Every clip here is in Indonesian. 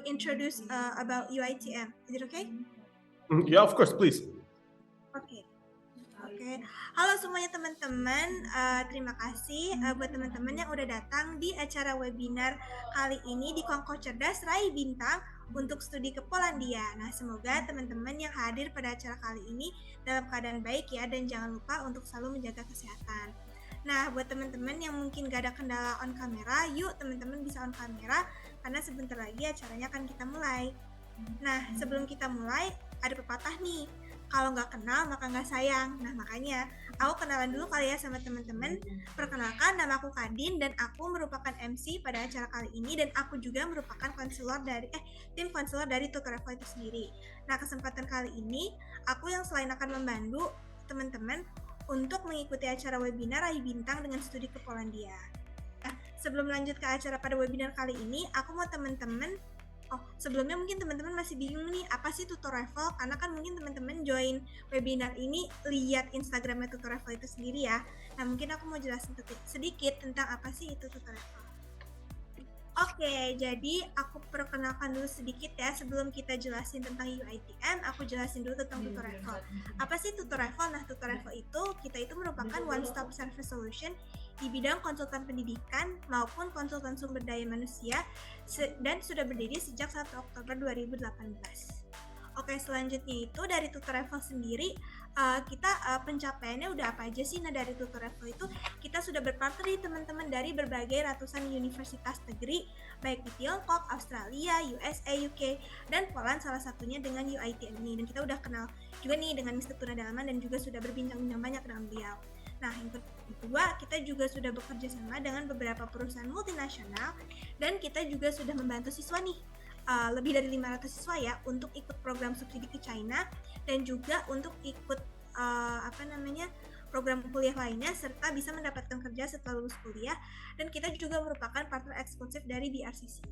introduce about UITM. Is it okay? Yeah, of course, please. Oke. Halo semuanya teman-teman, terima kasih buat teman-teman yang udah datang di acara webinar kali ini di Kongko Cerdas Raih Bintang untuk studi ke Polandia. Nah, semoga teman-teman yang hadir pada acara kali ini dalam keadaan baik ya, dan jangan lupa untuk selalu menjaga kesehatan. Nah, buat teman-teman yang mungkin gak ada kendala on kamera, yuk teman-teman bisa on kamera karena sebentar lagi acaranya akan kita mulai. Nah, sebelum kita mulai, ada pepatah nih, kalau nggak kenal maka nggak sayang. Nah, makanya aku kenalan dulu kali ya sama teman-teman. Perkenalkan, nama aku Kadin dan aku merupakan MC pada acara kali ini, dan aku juga merupakan tim konselor dari Tutorful itu sendiri. Nah, kesempatan kali ini aku yang selain akan membantu teman-teman untuk mengikuti acara webinar Raih Bintang dengan studi ke Polandia. Nah, sebelum lanjut ke acara pada webinar kali ini, aku mau teman-teman sebelumnya mungkin teman-teman masih bingung nih, apa sih Tutorful? Karena kan mungkin teman-teman join webinar ini lihat Instagramnya Tutorful itu sendiri ya. Nah, mungkin aku mau jelasin sedikit tentang apa sih itu Tutorful. Oke, jadi aku perkenalkan dulu sedikit ya sebelum kita jelasin tentang UITM, aku jelasin dulu tentang Tutorful. Apa sih Tutorful? Nah, Tutorful itu merupakan one-stop service solution di bidang konsultan pendidikan maupun konsultan sumber daya manusia dan sudah berdiri sejak 1 Oktober 2018. Oke, selanjutnya itu dari Tutorful sendiri, kita pencapaiannya udah apa aja sih? Nah, dari Tutorful itu kita sudah berpartner nih teman-teman dari berbagai ratusan universitas negeri, baik di Tiongkok, Australia, USA, UK, dan Poland salah satunya dengan UITM ini. Dan kita udah kenal juga nih dengan Mr. Tuna Dalaman dan juga sudah berbincang-bincang banyak dengan beliau. Nah, yang kedua, kita juga sudah bekerja sama dengan beberapa perusahaan multinasional dan kita juga sudah membantu siswa nih, lebih dari 500 siswa ya, untuk ikut program subsidi ke China dan juga untuk ikut program kuliah lainnya serta bisa mendapatkan kerja setelah lulus kuliah, dan kita juga merupakan partner eksklusif dari BRCC.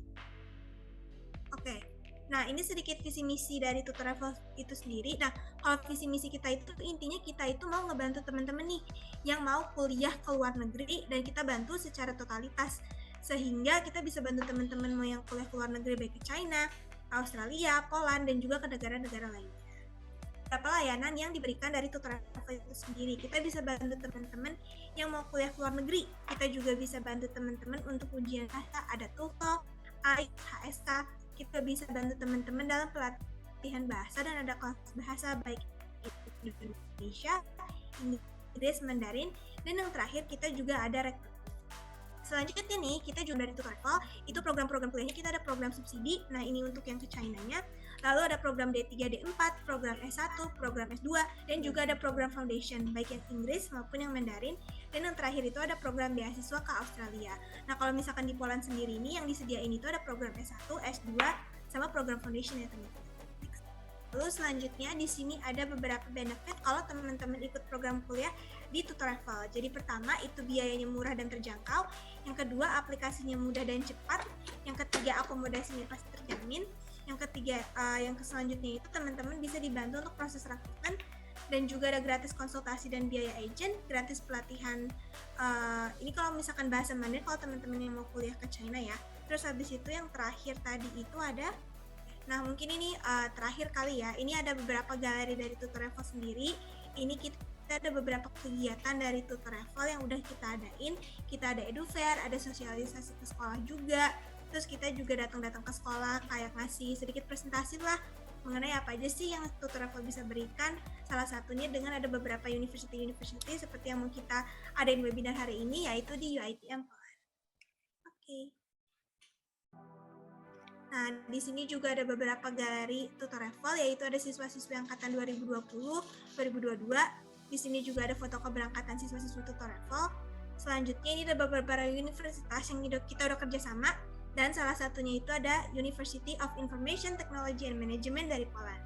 Oke. Nah, ini sedikit visi misi dari Tutorful itu sendiri. Nah, kalau visi misi kita itu intinya kita itu mau ngebantu teman-teman nih yang mau kuliah ke luar negeri, dan kita bantu secara totalitas sehingga kita bisa bantu teman-teman mau yang kuliah ke luar negeri baik ke China, Australia, Poland, dan juga ke negara-negara lainnya. Beberapa layanan yang diberikan dari Tutorful itu sendiri. Kita bisa bantu teman-teman yang mau kuliah ke luar negeri. Kita juga bisa bantu teman-teman untuk ujian bahasa, ada TOEFL, IELTS, HSK. Kita bisa bantu teman-teman dalam pelatihan bahasa dan ada kelas bahasa baik Indonesia, Inggris, Mandarin, dan yang terakhir kita juga ada Selanjutnya nih, kita juga dari Tutorful, itu program-program kuliahnya kita ada program subsidi, nah ini untuk yang ke China-nya, lalu ada program D3, D4, program S1, program S2, dan juga ada program foundation, baik yang Inggris maupun yang Mandarin, dan yang terakhir itu ada program beasiswa ke Australia. Nah, kalau misalkan di Poland sendiri ini, yang disediain itu ada program S1, S2, sama program foundation ya teman-teman. Lalu selanjutnya di sini ada beberapa benefit kalau teman-teman ikut program kuliah di Tutorful. Jadi pertama itu biayanya murah dan terjangkau, yang kedua aplikasinya mudah dan cepat, yang ketiga akomodasinya pasti terjamin, yang ketiga selanjutnya itu teman-teman bisa dibantu untuk proses rekrutmen, dan juga ada gratis konsultasi dan biaya agent, gratis pelatihan. Ini kalau misalkan bahasa Mandarin kalau teman-teman yang mau kuliah ke China ya. Terus habis itu yang terakhir tadi itu ada, nah mungkin ini terakhir kali ya, ini ada beberapa galeri dari Tutorful sendiri. Ini kita ada beberapa kegiatan dari Tutorful yang udah kita adain. Kita ada edufair, ada sosialisasi ke sekolah juga. Terus kita juga datang-datang ke sekolah kayak ngasih sedikit presentasi lah mengenai apa aja sih yang Tutorful bisa berikan. Salah satunya dengan ada beberapa university seperti yang mau kita adain webinar hari ini, yaitu di UITM. Oke. Nah, di sini juga ada beberapa galeri Tutorful, yaitu ada siswa-siswi angkatan 2020, 2022. Di sini juga ada foto keberangkatan siswa-siswi Tutorful. Selanjutnya ini ada beberapa universitas yang kita udah kerjasama, dan salah satunya itu ada University of Information Technology and Management dari Poland.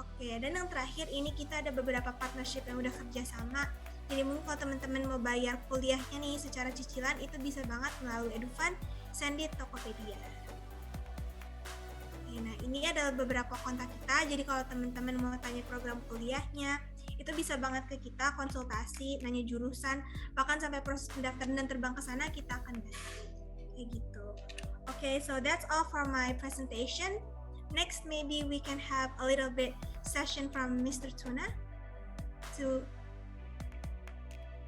Oke, dan yang terakhir ini kita ada beberapa partnership yang udah kerjasama. Jadi mungkin kalau teman-teman mau bayar kuliahnya nih secara cicilan, itu bisa banget melalui Edufund, Sendit, Tokopedia. Oke, nah ini adalah beberapa kontak kita. Jadi kalau teman-teman mau tanya program kuliahnya, itu bisa banget ke kita konsultasi, nanya jurusan, bahkan sampai proses pendaftaran dan terbang ke sana kita akan bantu. Kayak gitu. Okay, so that's all for my presentation. Next, maybe we can have a little bit session from Mr. Tuna to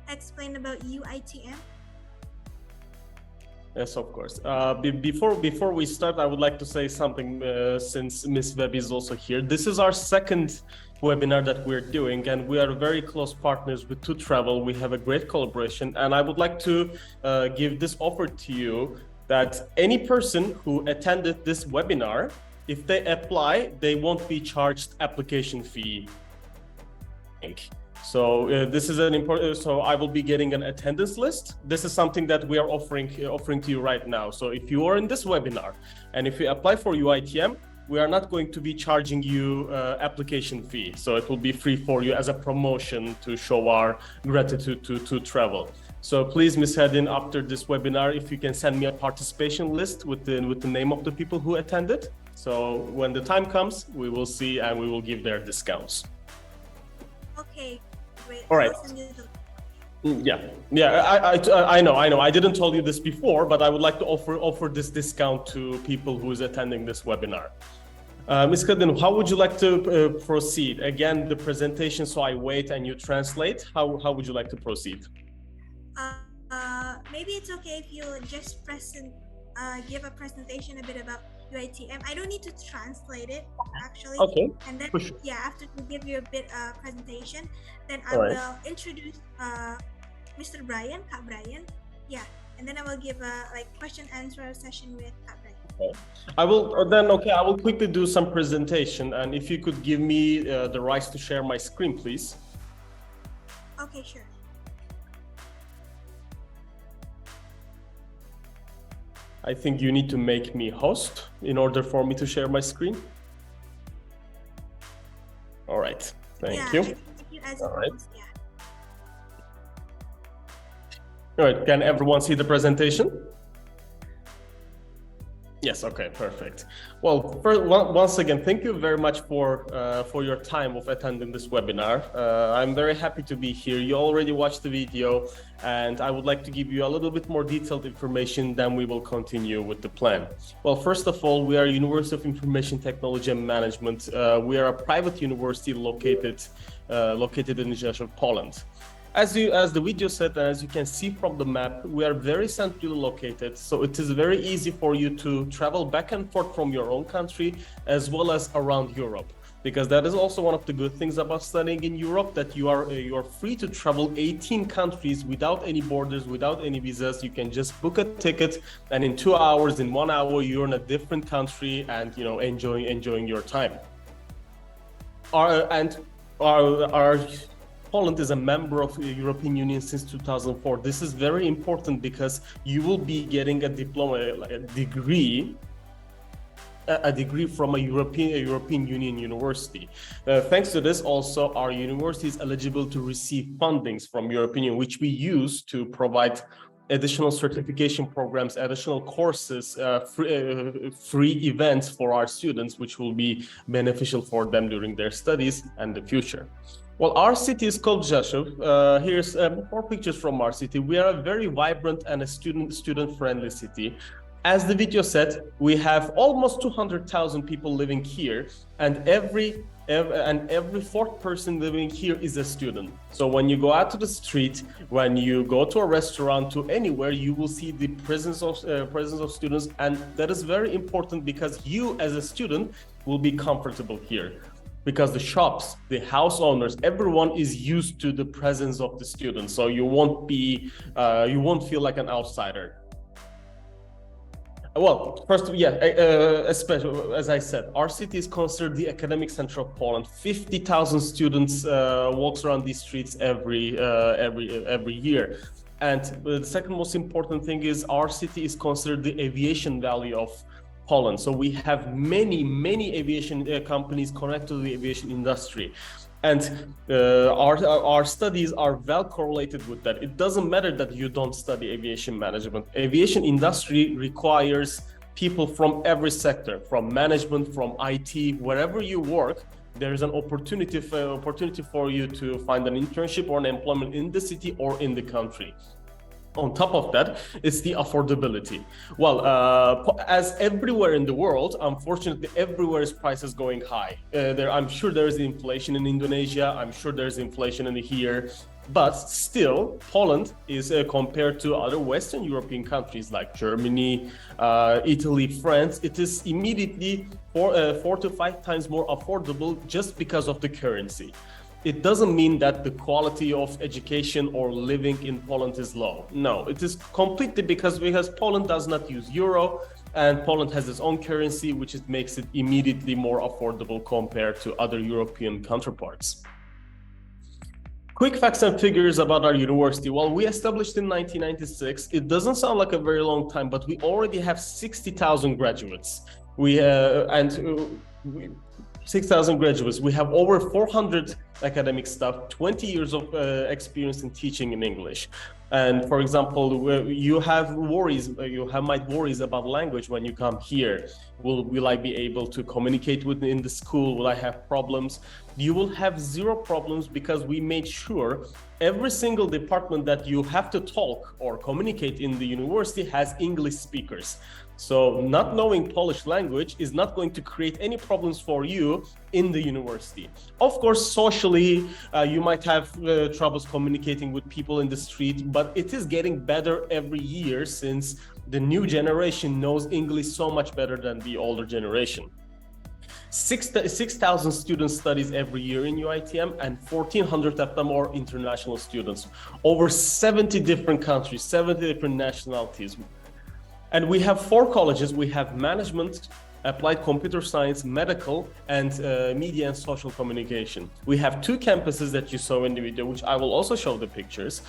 explain about UITM. Yes, of course. Before we start, I would like to say something since Ms. Webb is also here. This is our second webinar that we're doing, and we are very close partners with TuTravel. We have a great collaboration, and I would like to give this offer to you that any person who attended this webinar, if they apply, they won't be charged application fee. So this is an important. So I will be getting an attendance list. This is something that we are offering to you right now. So if you are in this webinar and if you apply for UITM, we are not going to be charging you application fee. So it will be free for you as a promotion to show our gratitude to TuTravel. So please, Ms. Hedin, after this webinar, if you can send me a participation list with the name of the people who attended. So when the time comes, we will see and we will give their discounts. Okay, great. All right. I know. I didn't tell you this before, but I would like to offer this discount to people who is attending this webinar. Ms. Kadın, how would you like to proceed? Again, the presentation, so I wait and you translate. How would you like to proceed? Maybe it's okay if you just give a presentation a bit about UITM. I don't need to translate it actually. Okay. And then after to give you a bit presentation, then I All will introduce Mr. Brian, Kak Brian. Yeah, and then I will give a question answer session with Kak Brian. Okay. I will quickly do some presentation, and if you could give me the rights to share my screen, please. Okay, sure. I think you need to make me host in order for me to share my screen. All right, thank you. All right. All right, can everyone see the presentation? Yes, okay, perfect. Well, once again, thank you very much for your time of attending this webinar. I'm very happy to be here. You already watched the video, and I would like to give you a little bit more detailed information, then we will continue with the plan. Well, first of all, we are University of Information Technology and Management. We are a private university located in Rzeszów, Poland. As the video said, and as you can see from the map, we are very centrally located, so it is very easy for you to travel back and forth from your own country as well as around Europe, because that is also one of the good things about studying in Europe, that you are free to travel 18 countries without any borders, without any visas. You can just book a ticket, and in 2 hours, in 1 hour, you're in a different country and enjoying your time. Our Poland is a member of the European Union since 2004. This is very important because you will be getting a degree from a European Union university. Thanks to this, also our university is eligible to receive fundings from European Union, which we use to provide additional certification programs, additional courses, free events for our students, which will be beneficial for them during their studies and the future. Well, our city is called Rzeszów. Here's 4 pictures from our city. We are a very vibrant and a student-friendly city. As the video said, we have almost 200,000 people living here, and every 4th person living here is a student. So when you go out to the street, when you go to a restaurant, to anywhere, you will see the presence of students, and that is very important because you, as a student, will be comfortable here. Because the shops, the house owners, everyone is used to the presence of the students, so you won't feel like an outsider. Well, first, especially as I said, our city is considered the academic center of Poland. 50,000 students walks around these streets every year. And the second most important thing is our city is considered the aviation valley of Poland. So we have many aviation companies connected to the aviation industry, and our studies are well correlated with that. It doesn't matter that you don't study aviation management. Aviation industry requires people from every sector, from management, from IT, wherever you work. There is an opportunity for you to find an internship or an employment in the city or in the country. On top of that, it's the affordability. Well, as everywhere in the world, unfortunately, everywhere's prices going high. I'm sure there is inflation in Indonesia. I'm sure there's inflation in here. But still, Poland is compared to other Western European countries like Germany, Italy, France, it is immediately 4 to 5 times more affordable just because of the currency. It doesn't mean that the quality of education or living in Poland is low. No, it is completely because Poland does not use euro and Poland has its own currency, which makes it immediately more affordable compared to other European counterparts. Quick facts and figures about our university. Well, we established in 1996. It doesn't sound like a very long time, but we already have 60,000 graduates. 6,000 graduates. We have over 400 academic staff, 20 years of experience in teaching in English. And for example, you might worries about language when you come here. Will I be able to communicate in the school? Will I have problems? You will have zero problems because we made sure every single department that you have to talk or communicate in the university has English speakers. So not knowing Polish language is not going to create any problems for you in the university. Of course, socially, you might have troubles communicating with people in the street, but it is getting better every year since the new generation knows English so much better than the older generation. 6,000 students studies every year in UITM and 1,400 of them are international students. Over 70 different countries, 70 different nationalities. And we have 4 colleges. We have management, applied computer science, medical, and media and social communication. We have 2 campuses that you saw in the video, which I will also show the pictures.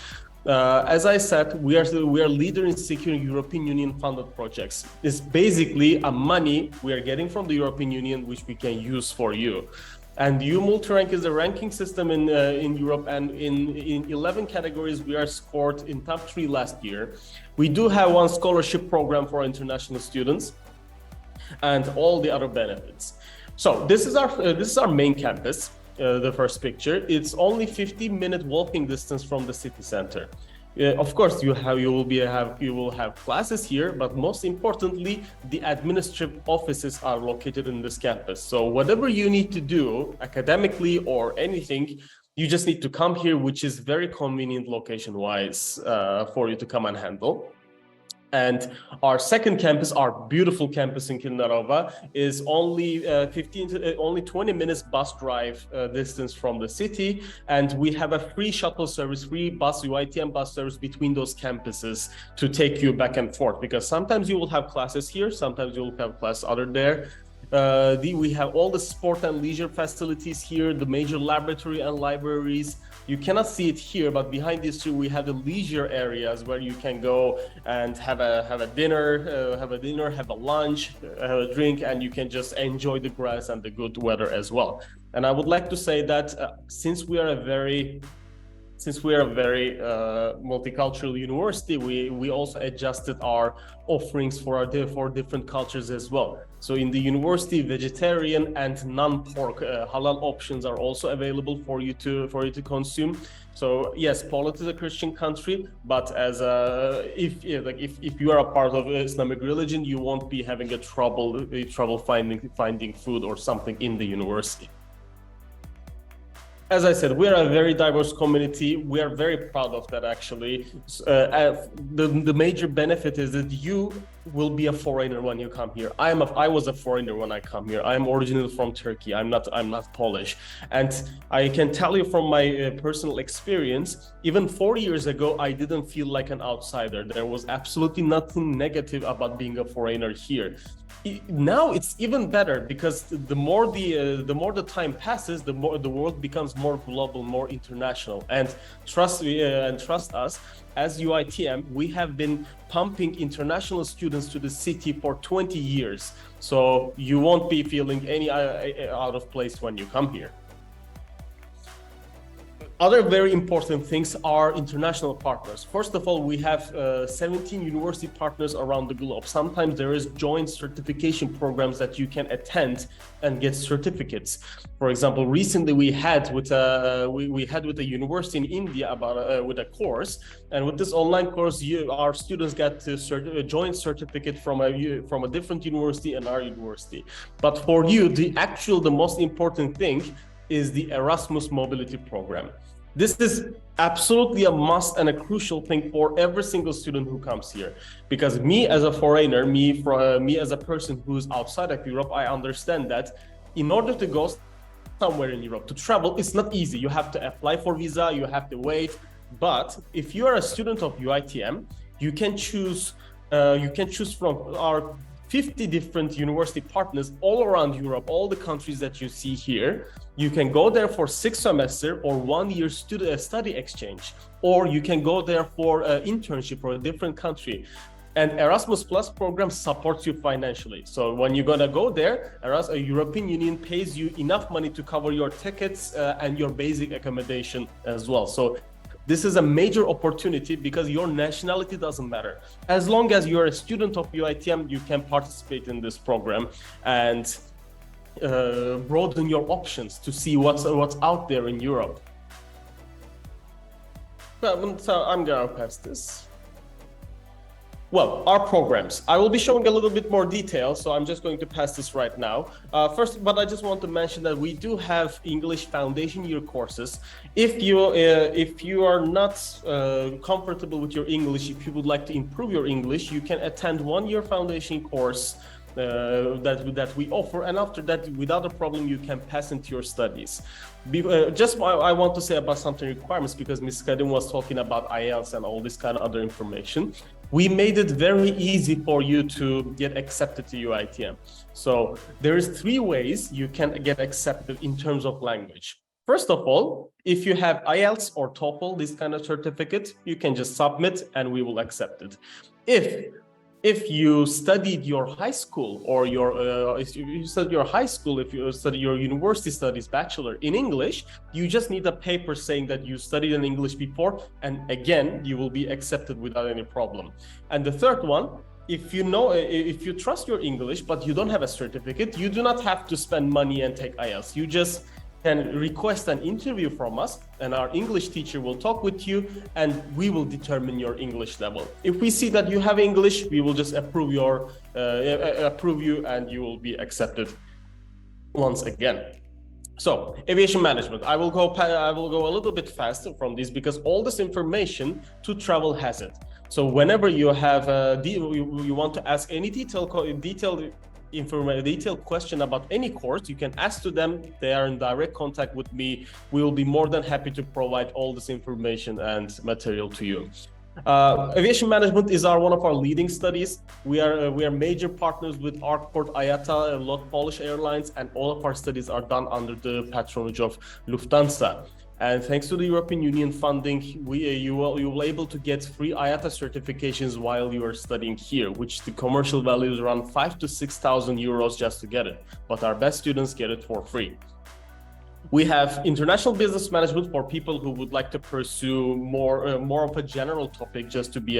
As I said, we are leader in securing European Union funded projects. It's basically a money we are getting from the European Union, which we can use for you. And EU Multirank is a ranking system in Europe, and in 11 categories we are scored in top 3 last year. We do have 1 scholarship program for international students and all the other benefits. So this is our main campus. The first picture. It's only 15-minute walking distance from the city center. Of course, you will have classes here, but most importantly, the administrative offices are located in this campus. So whatever you need to do academically or anything, you just need to come here, which is very convenient location-wise for you to come and handle. And our second campus, our beautiful campus in Kindarova, is only 20 minutes bus drive distance from the city, and we have a free shuttle service, free bus, UITM bus service between those campuses to take you back and forth. Because sometimes you will have classes here, sometimes you will have class other there. We have all the sport and leisure facilities here, the major laboratory and libraries. You cannot see it here, but behind these 2, we have the leisure areas where you can go and have a dinner, have a lunch, have a drink, and you can just enjoy the grass and the good weather as well. And I would like to say that since we are a very multicultural university, we also adjusted our offerings for different cultures as well. So in the university, vegetarian and non-pork halal options are also available for you to consume. So yes, Poland is a Christian country, but as if you are a part of Islamic religion, you won't be having a trouble finding food or something in the university. As I said, we are a very diverse community. We are very proud of that, actually. The major benefit is that you will be a foreigner when you come here. I was a foreigner when I come here. I am originally from Turkey. I'm not Polish. And I can tell you from my personal experience, even 4 years ago, I didn't feel like an outsider. There was absolutely nothing negative about being a foreigner here. Now it's even better because the more the time passes, the more the world becomes more global, more international. And trust us, as UITM, we have been pumping international students to the city for 20 years. So you won't be feeling any out of place when you come here. Other very important things are international partners. First of all, we have 17 university partners around the globe. Sometimes there is joint certification programs that you can attend and get certificates. For example, recently we had with a university in India about with a course, and with this online course, our students got a joint certificate from a different university and our university. But for you, the most important thing is the Erasmus Mobility Program. This is absolutely a must and a crucial thing for every single student who comes here, because me as a foreigner, me as a person who's outside of Europe, I understand that in order to go somewhere in Europe, to travel, it's not easy. You have to apply for visa, you have to wait. But if you are a student of UITM, you can choose from our 50 different university partners all around Europe, all the countries that you see here. You can go there for 6 semesters or 1 year study exchange, or you can go there for an internship for a different country. And Erasmus Plus program supports you financially. So when you're gonna go there, a European Union pays you enough money to cover your tickets and your basic accommodation as well. So this is a major opportunity because your nationality doesn't matter. As long as you're a student of UITM, you can participate in this program and broaden your options to see what's out there in Europe. So I'm gonna pass this. Well, our programs. I will be showing a little bit more detail, so I'm just going to pass this right now. First, but I just want to mention that we do have English foundation year courses. If you are not comfortable with your English, if you would like to improve your English, you can attend 1 year foundation course that we offer, and after that, without a problem, you can pass into your studies. I want to say about something requirements, because Ms. Kadim was talking about IELTS and all this kind of other information. We made it very easy for you to get accepted to UITM. So there is 3 ways you can get accepted in terms of language. First of all, if you have IELTS or TOEFL, this kind of certificate, you can just submit and we will accept it. If you studied your high school or if you studied your university studies bachelor in English, you just need a paper saying that you studied in English before, and again, you will be accepted without any problem. And the third one, if you trust your English, but you don't have a certificate, you do not have to spend money and take IELTS. You just can request an interview from us, and our English teacher will talk with you and we will determine your English level. If we see that you have English, we will just approve you and you will be accepted once again. So aviation management, I will go a little bit faster from this because all this information to travel has it. So whenever you have you want to ask any detailed question about any course, you can ask to them. They are in direct contact with me. We will be more than happy to provide all this information and material to you. Aviation management is one of our leading studies. We are major partners with ArcPort, IATA, and lot Polish Airlines, and all of our studies are done under the patronage of Lufthansa. And thanks to the European Union funding, you will able to get free IATA certifications while you are studying here, which the commercial value is around 5,000 to 6,000 euros just to get it. But our best students get it for free. We have international business management for people who would like to pursue more of a general topic, just to be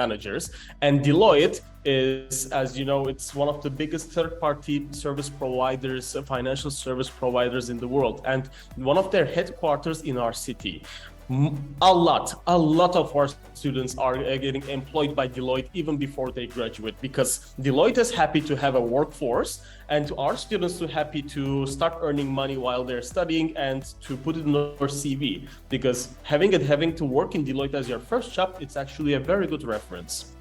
managers. And Deloitte is, as you know, it's one of the biggest third-party service providers, financial service providers in the world, and one of their headquarters in our city. A lot of our students are getting employed by Deloitte even before they graduate, because Deloitte is happy to have a workforce, and to our students are happy to start earning money while they're studying and to put it in their CV, because having to work in Deloitte as your first job, it's actually a very good reference.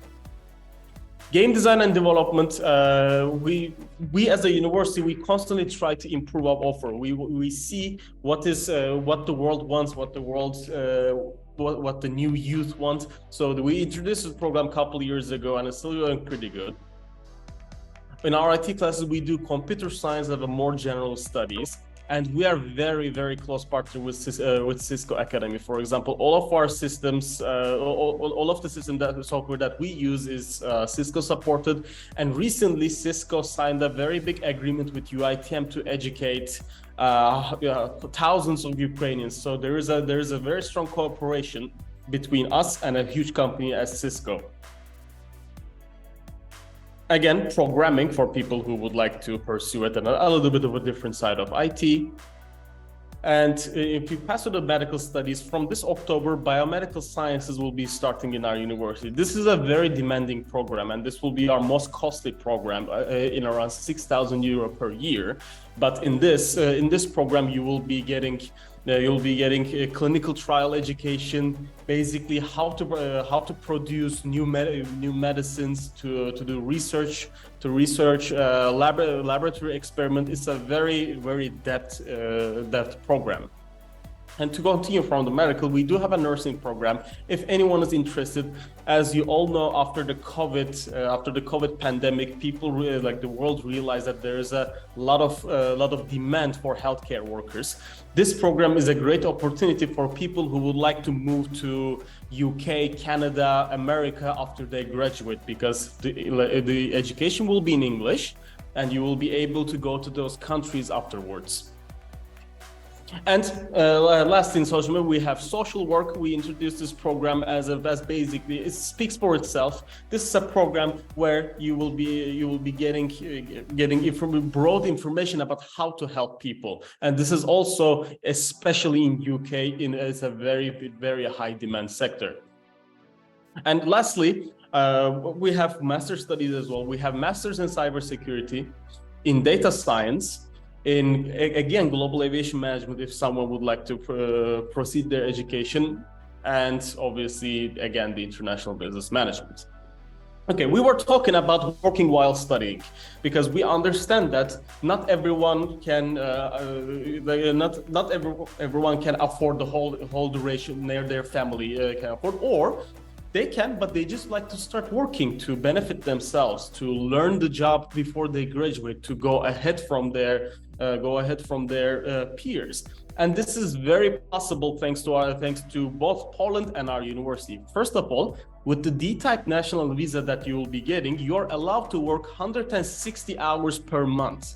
Game design and development, we as a university, we constantly try to improve our offer. We see what the world wants, what the new youth want. So we introduced this program a couple of years ago, and it's still going pretty good. In our IT classes, we do computer science and more general studies. And we are very, very close partner with Cisco Academy. For example, all of our systems, all of the software that we use is Cisco supported. And recently, Cisco signed a very big agreement with UITM to educate thousands of Ukrainians. So there is a very strong cooperation between us and a huge company as Cisco. Again, programming for people who would like to pursue it and a little bit of a different side of IT. And if you pass through the medical studies, from this October, biomedical sciences will be starting in our university. This is a very demanding program, and this will be our most costly program in around 6,000 euro per year. But in this program, you will be getting a clinical trial education, basically how to produce new medicines, to do research, laboratory experiment. It's a very depth program. And to continue from the medical, we do have a nursing program. If anyone is interested, as you all know, after the COVID pandemic, people the world realized that there is a lot of demand for healthcare workers. This program is a great opportunity for people who would like to move to UK, Canada, America after they graduate, because the education will be in English, and you will be able to go to those countries afterwards. And last in social media, we have social work. We introduced this program as basically, it speaks for itself. This is a program where you will be getting broad information about how to help people. And this is also, especially in UK, it's a very high demand sector. And lastly, we have master studies as well. We have masters in cybersecurity, in data science, in, again, global aviation management, if someone would like to proceed their education, and obviously, again, the international business management. Okay, we were talking about working while studying, because we understand that not everyone can everyone can afford the whole duration their family can afford, or they can, but they just like to start working to benefit themselves, to learn the job before they graduate, to go ahead from their peers. And this is very possible thanks to both Poland and our university. First of all, with the D-type national visa that you will be getting, you're allowed to work 160 hours per month.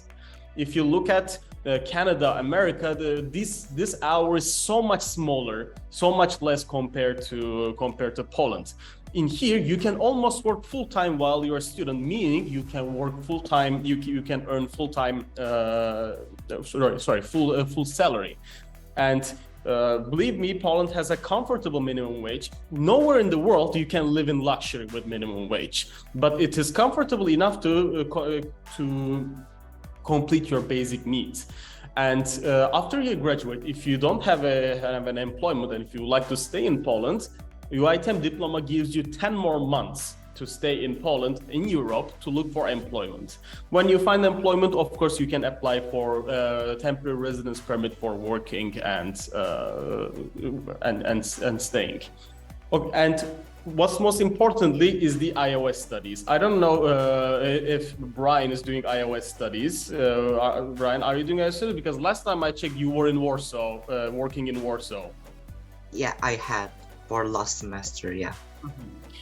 If you look at Canada, America, this hour is so much smaller, so much less compared to Poland. In here, you can almost work full-time while you're a student, meaning you can work full-time, you can earn full-time, full salary. And believe me, Poland has a comfortable minimum wage. Nowhere in the world you can live in luxury with minimum wage, but it is comfortable enough to complete your basic needs. And after you graduate, if you don't have an employment, and if you would like to stay in Poland, UiTM diploma gives you 10 more months to stay in Poland, in Europe, to look for employment. When you find employment, of course, you can apply for temporary residence permit for working and staying. Okay, and what's most importantly is the iOS studies. I don't know if Brian is doing iOS studies. Brian, are you doing iOS studies? Because last time I checked, you were in Warsaw, working in Warsaw. Yeah, I had for last semester, yeah.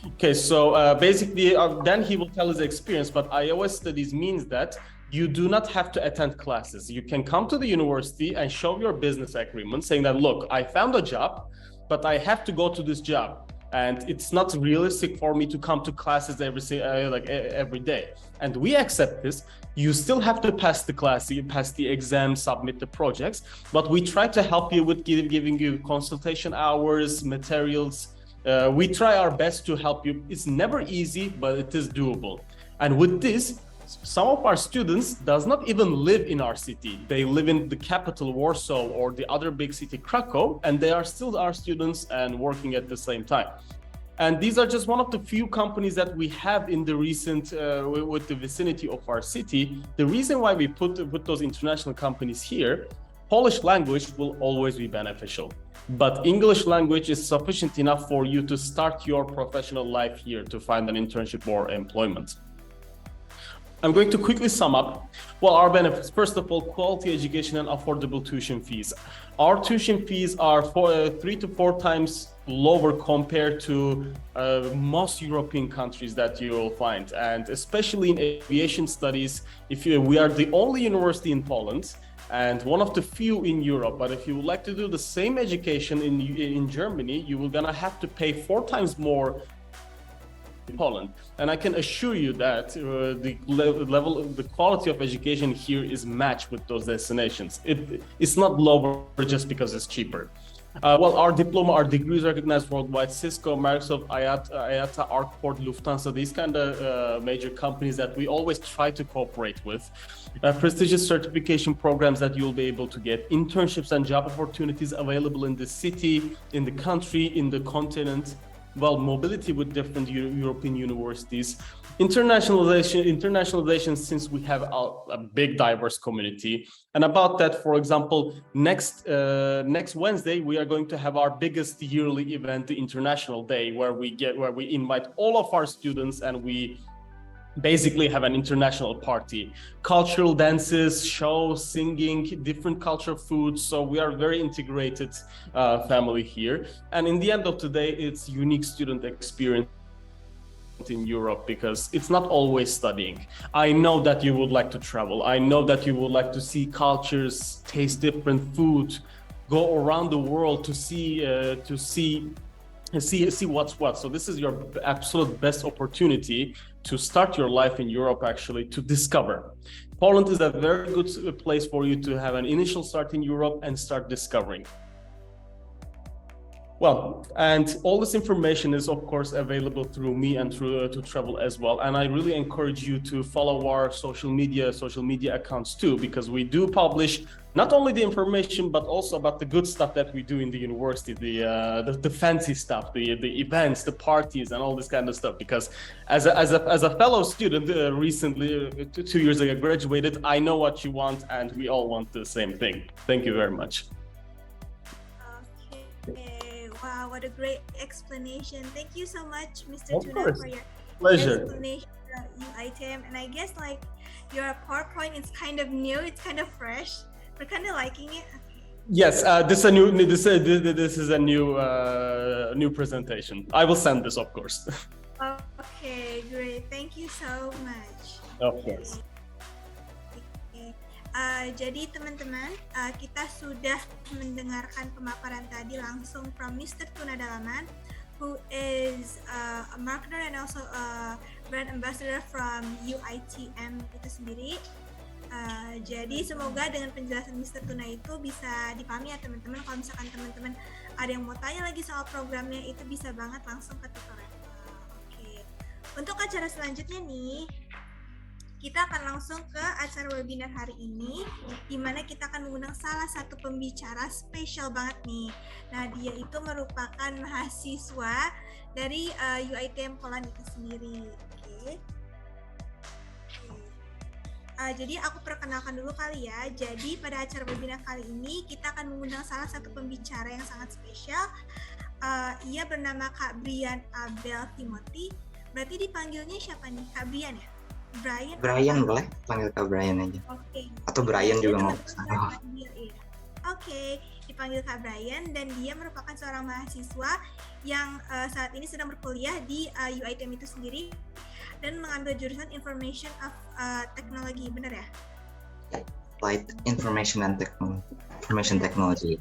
Okay, so basically, then he will tell his experience, but iOS studies means that you do not have to attend classes. You can come to the university and show your business agreement saying that, look, I found a job, but I have to go to this job. And it's not realistic for me to come to classes every day. And we accept this. You still have to pass the class, you pass the exam, submit the projects, but we try to help you with giving you consultation hours, materials. We try our best to help you. It's never easy, but it is doable. And with this, some of our students does not even live in our city. They live in the capital, Warsaw, or the other big city, Krakow, and they are still our students and working at the same time. And these are just one of the few companies that we have in the recent, with the vicinity of our city. The reason why we put those international companies here, Polish language will always be beneficial, but English language is sufficient enough for you to start your professional life here, to find an internship or employment. I'm going to quickly sum up. Well, our benefits, first of all, quality education and affordable tuition fees. Our tuition fees are 3 to 4 times lower compared to most European countries that you will find. And especially in aviation studies, we are the only university in Poland, and one of the few in Europe. But if you would like to do the same education in Germany, you will gonna have to pay 4 times more in Poland. And I can assure you that the quality of education here is matched with those destinations. It's not lower just because it's cheaper. Well, our degrees recognized worldwide. Cisco, Microsoft, IATA, ArcPort, Lufthansa, these kind of major companies that we always try to cooperate with. Prestigious certification programs that you'll be able to get. Internships and job opportunities available in the city, in the country, in the continent. Well, mobility with different European universities. Internationalization, since we have a big diverse community. And about that, for example, next Wednesday we are going to have our biggest yearly event, the International Day, where we invite all of our students and we basically have an international party. Cultural dances, shows, singing, different cultural foods. So we are very integrated family here. And in the end of the day, it's unique student experience in Europe, because it's not always studying. I know that you would like to travel. I know that you would like to see cultures, taste different food, go around the world to see what's what. So this is your absolute best opportunity to start your life in Europe, actually, to discover. Poland is a very good place for you to have an initial start in Europe and start discovering. Well, and all this information is, of course, available through me and through to Travel as well. And I really encourage you to follow our social media accounts too, because we do publish not only the information, but also about the good stuff that we do in the university, the fancy stuff, the events, the parties, and all this kind of stuff. Because as a fellow student, recently 2 years ago graduated, I know what you want, and we all want the same thing. Thank you very much. Okay. Wow, what a great explanation. Thank you so much, Mr. Tuna, for your pleasure explanation of UITM. And I guess like your PowerPoint is kind of new, it's kind of fresh. We're kind of liking it. Okay. Yes, this is a new presentation. I will send this, of course. Okay, great. Thank you so much. Of course. Jadi teman-teman, kita sudah mendengarkan pemaparan tadi langsung from Mr. Tuna Dalaman, who is a marketer and also a brand ambassador from UITM itu sendiri. Jadi semoga dengan penjelasan Mr. Tuna itu bisa dipahami ya teman-teman. Kalau misalkan teman-teman ada yang mau tanya lagi soal programnya, itu bisa banget langsung ke tutorial. Oke. Untuk acara selanjutnya nih, kita akan langsung ke acara webinar hari ini, di mana kita akan mengundang salah satu pembicara spesial banget nih. Nah, dia itu merupakan mahasiswa dari UITM Poland itu sendiri. Oke. Jadi aku perkenalkan dulu kali ya. Jadi pada acara webinar kali ini kita akan mengundang salah satu pembicara yang sangat spesial. Ia bernama Kak Brian Abel Timothy. Berarti dipanggilnya siapa nih? Kak Brian ya? Brian boleh panggil Kak Brian aja. Oke. Atau Brian juga mau. Oke, dipanggil Kak Brian, dan dia merupakan seorang mahasiswa yang saat ini sedang berkuliah di UITM itu sendiri dan mengambil jurusan Information of Technology, benar ya? Applied Information Technology.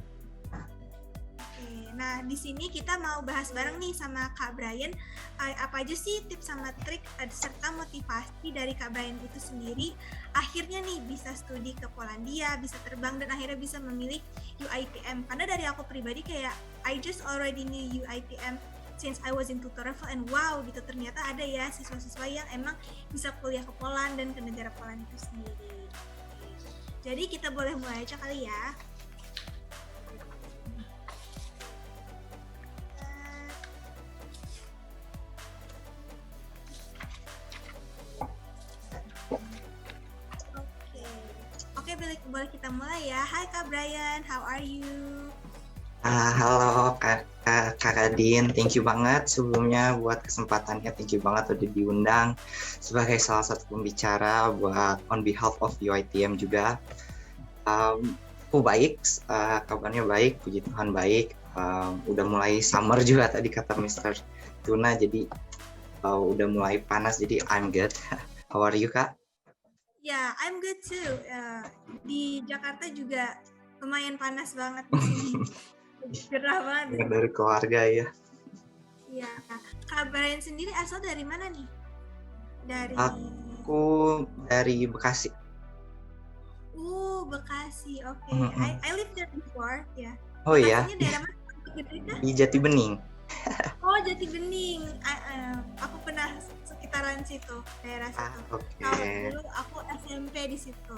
Nah, di sini kita mau bahas bareng nih sama Kak Brian, apa aja sih tips sama trik serta motivasi dari Kak Brian itu sendiri akhirnya nih bisa studi ke Polandia, bisa terbang, dan akhirnya bisa memilih UITM. Karena dari aku pribadi kayak I just already knew UITM since I was in tutorial, and wow gitu, ternyata ada ya siswa-siswa yang emang bisa kuliah ke Poland dan ke negara Poland itu sendiri. Jadi kita boleh mulai aja kali ya. Boleh kita mulai ya. Hai Kak Brian, how are you? Halo Kak Kadin, thank you banget sebelumnya buat kesempatannya, thank you banget udah diundang sebagai salah satu pembicara buat on behalf of UITM juga. Aku baik, kabarnya baik, puji Tuhan baik. Udah mulai summer juga tadi kata Mr. Tuna, jadi udah mulai panas, jadi I'm good. How are you Kak? Ya, I'm good too. Di Jakarta juga lumayan panas banget di sini. Gerah banget. Dari keluarga ya. Iya. Kak Brian sendiri asal dari mana nih? Dari Aku dari Bekasi. Bekasi. Oke. Mm-mm. I live there before, ya. Oh iya, Bekasinya daerah mana? Gede kah? di Jati Bening. Oh, Jati Bening. Aku pernah sekitaran situ, daerah situ. Oke. Kalau dulu aku SMP di situ.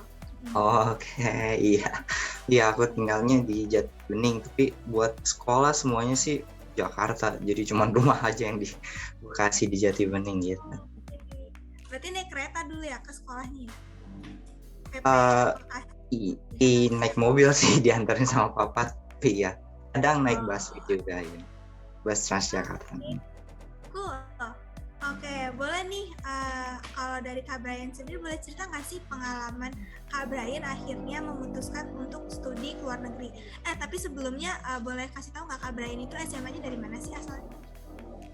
Oke, iya. Iya, aku tinggalnya di Jati Bening, tapi buat sekolah semuanya sih Jakarta. Jadi cuma rumah aja yang di Bekasi di Jati Bening gitu. Berarti naik kereta dulu ya ke sekolahnya ya? PP Bekasi. Naik mobil sih diantarin sama papa, tapi ya kadang naik bus juga ya. Bus Transjakarta. Cool. Oke, boleh nih kalau dari Kak Brian sendiri boleh cerita nggak sih pengalaman Kak Brian akhirnya memutuskan untuk studi ke luar negeri? Tapi sebelumnya boleh kasih tahu nggak Kak Brian itu SMA-nya dari mana sih asalnya?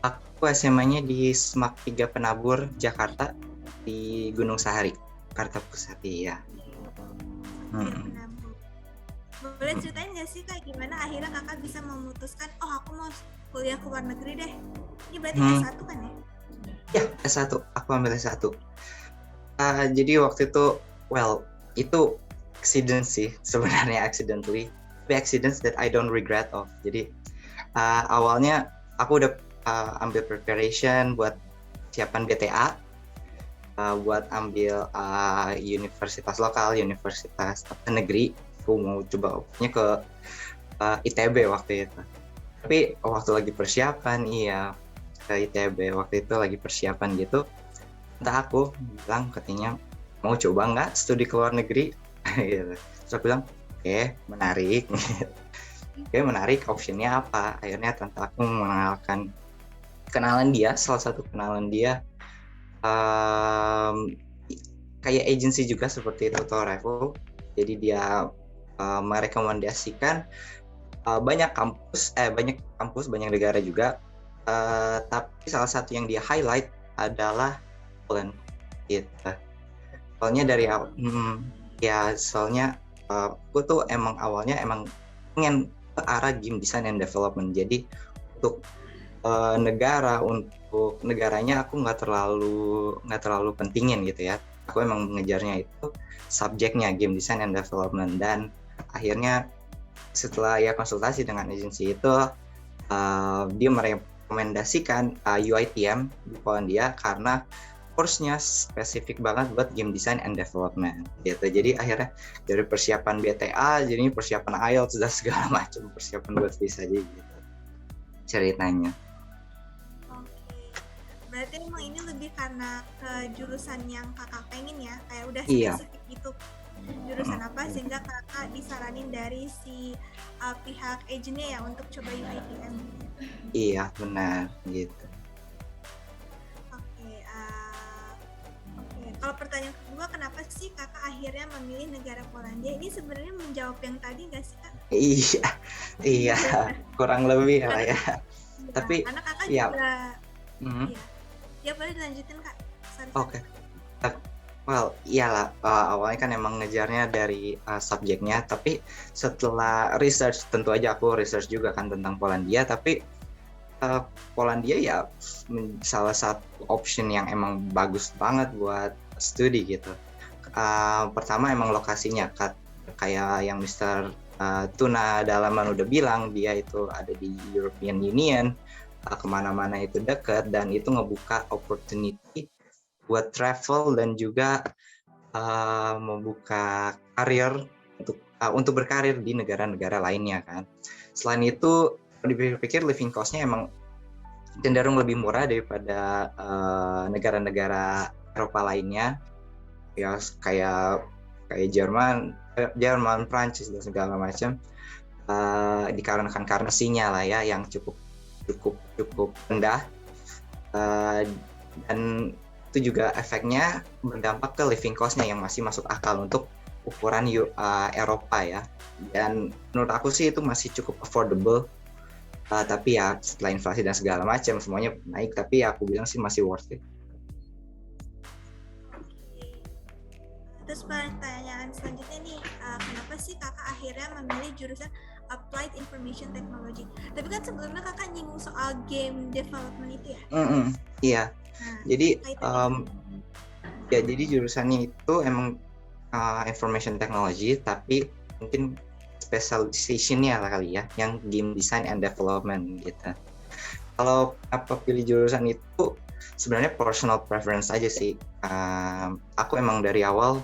Aku SMA-nya di SMAK 3 Penabur, Jakarta, di Gunung Sahari, Jakarta Pusat ya. Boleh ceritain nggak sih Kak gimana akhirnya Kakak bisa memutuskan, oh aku mau kuliah ke luar negeri deh. Ini berarti S1 kan ya? Ya, S1. Aku ambil S1. Jadi waktu itu, itu accident sih, sebenarnya accidentally. Tapi accidents that I don't regret of. Jadi awalnya aku udah ambil preparation buat siapan BTA, buat ambil universitas lokal, universitas negeri. Aku mau coba ke ITB waktu itu. Tapi waktu lagi persiapan, ke ITB waktu itu lagi persiapan gitu, entah aku bilang katanya mau coba nggak studi ke luar negeri gitu. Terus aku bilang oke, menarik. Oke, menarik, optionnya apa? Akhirnya tante aku mengenalkan salah satu kenalan dia kayak agency juga seperti Total Travel. Jadi dia merekomendasikan banyak kampus, banyak negara juga. Tapi salah satu yang dia highlight adalah Poland gitu. Soalnya dari soalnya aku tuh awalnya pengen ke arah game design and development. Jadi untuk negaranya aku nggak terlalu pentingin gitu ya. Aku emang mengejarnya itu subjeknya game design and development, dan akhirnya setelah ya konsultasi dengan agensi itu dia merekomendasikan UITM di Polandia karena course-nya spesifik banget buat game design and development gitu. Jadi akhirnya dari persiapan BTA jadinya persiapan IELTS dan segala macam persiapan buat visa aja gitu ceritanya. Berarti emang ini lebih karena ke jurusan yang kakak pengen ya, kayak udah spesifik gitu jurusan apa sehingga kakak disaranin dari si pihak agennya ya untuk coba UITM. Iya benar gitu. Oke. Kalau pertanyaan kedua, kenapa sih kakak akhirnya memilih negara Polandia? Ini sebenarnya menjawab yang tadi nggak sih kak? Iya kurang lebih lah ya. Tapi karena kakak juga ya boleh dilanjutin kak. Oke. Iyalah, awalnya kan emang ngejarnya dari subjeknya, tapi setelah research, tentu aja aku research juga kan tentang Polandia, tapi Polandia ya salah satu option yang emang bagus banget buat studi gitu. Pertama emang lokasinya, kayak yang Mr. Tuna Dalaman udah bilang, dia itu ada di European Union, kemana-mana itu dekat, dan itu ngebuka opportunity buat travel dan juga membuka karir untuk berkarir di negara-negara lainnya kan. Selain itu dipikir living cost-nya emang cenderung lebih murah daripada negara-negara Eropa lainnya ya, kayak Jerman, Prancis dan segala macam, dikarenakan currency-nya lah ya yang cukup rendah, dan itu juga efeknya berdampak ke living cost-nya yang masih masuk akal untuk ukuran Eropa ya. Dan menurut aku sih itu masih cukup affordable, tapi ya setelah inflasi dan segala macam semuanya naik, tapi ya aku bilang sih masih worth it. pertanyaan selanjutnya nih, kenapa sih kakak akhirnya memilih jurusan Applied Information Technology? Tapi kan sebelumnya kakak nyinggung soal game development itu ya? Iya. Nah, Jadi kaitannya ya jadi jurusannya itu emang information technology, tapi mungkin specialization-nya lah kali ya, yang game design and development gitu. Kalau apa pilih jurusan itu sebenarnya personal preference aja sih. Aku emang dari awal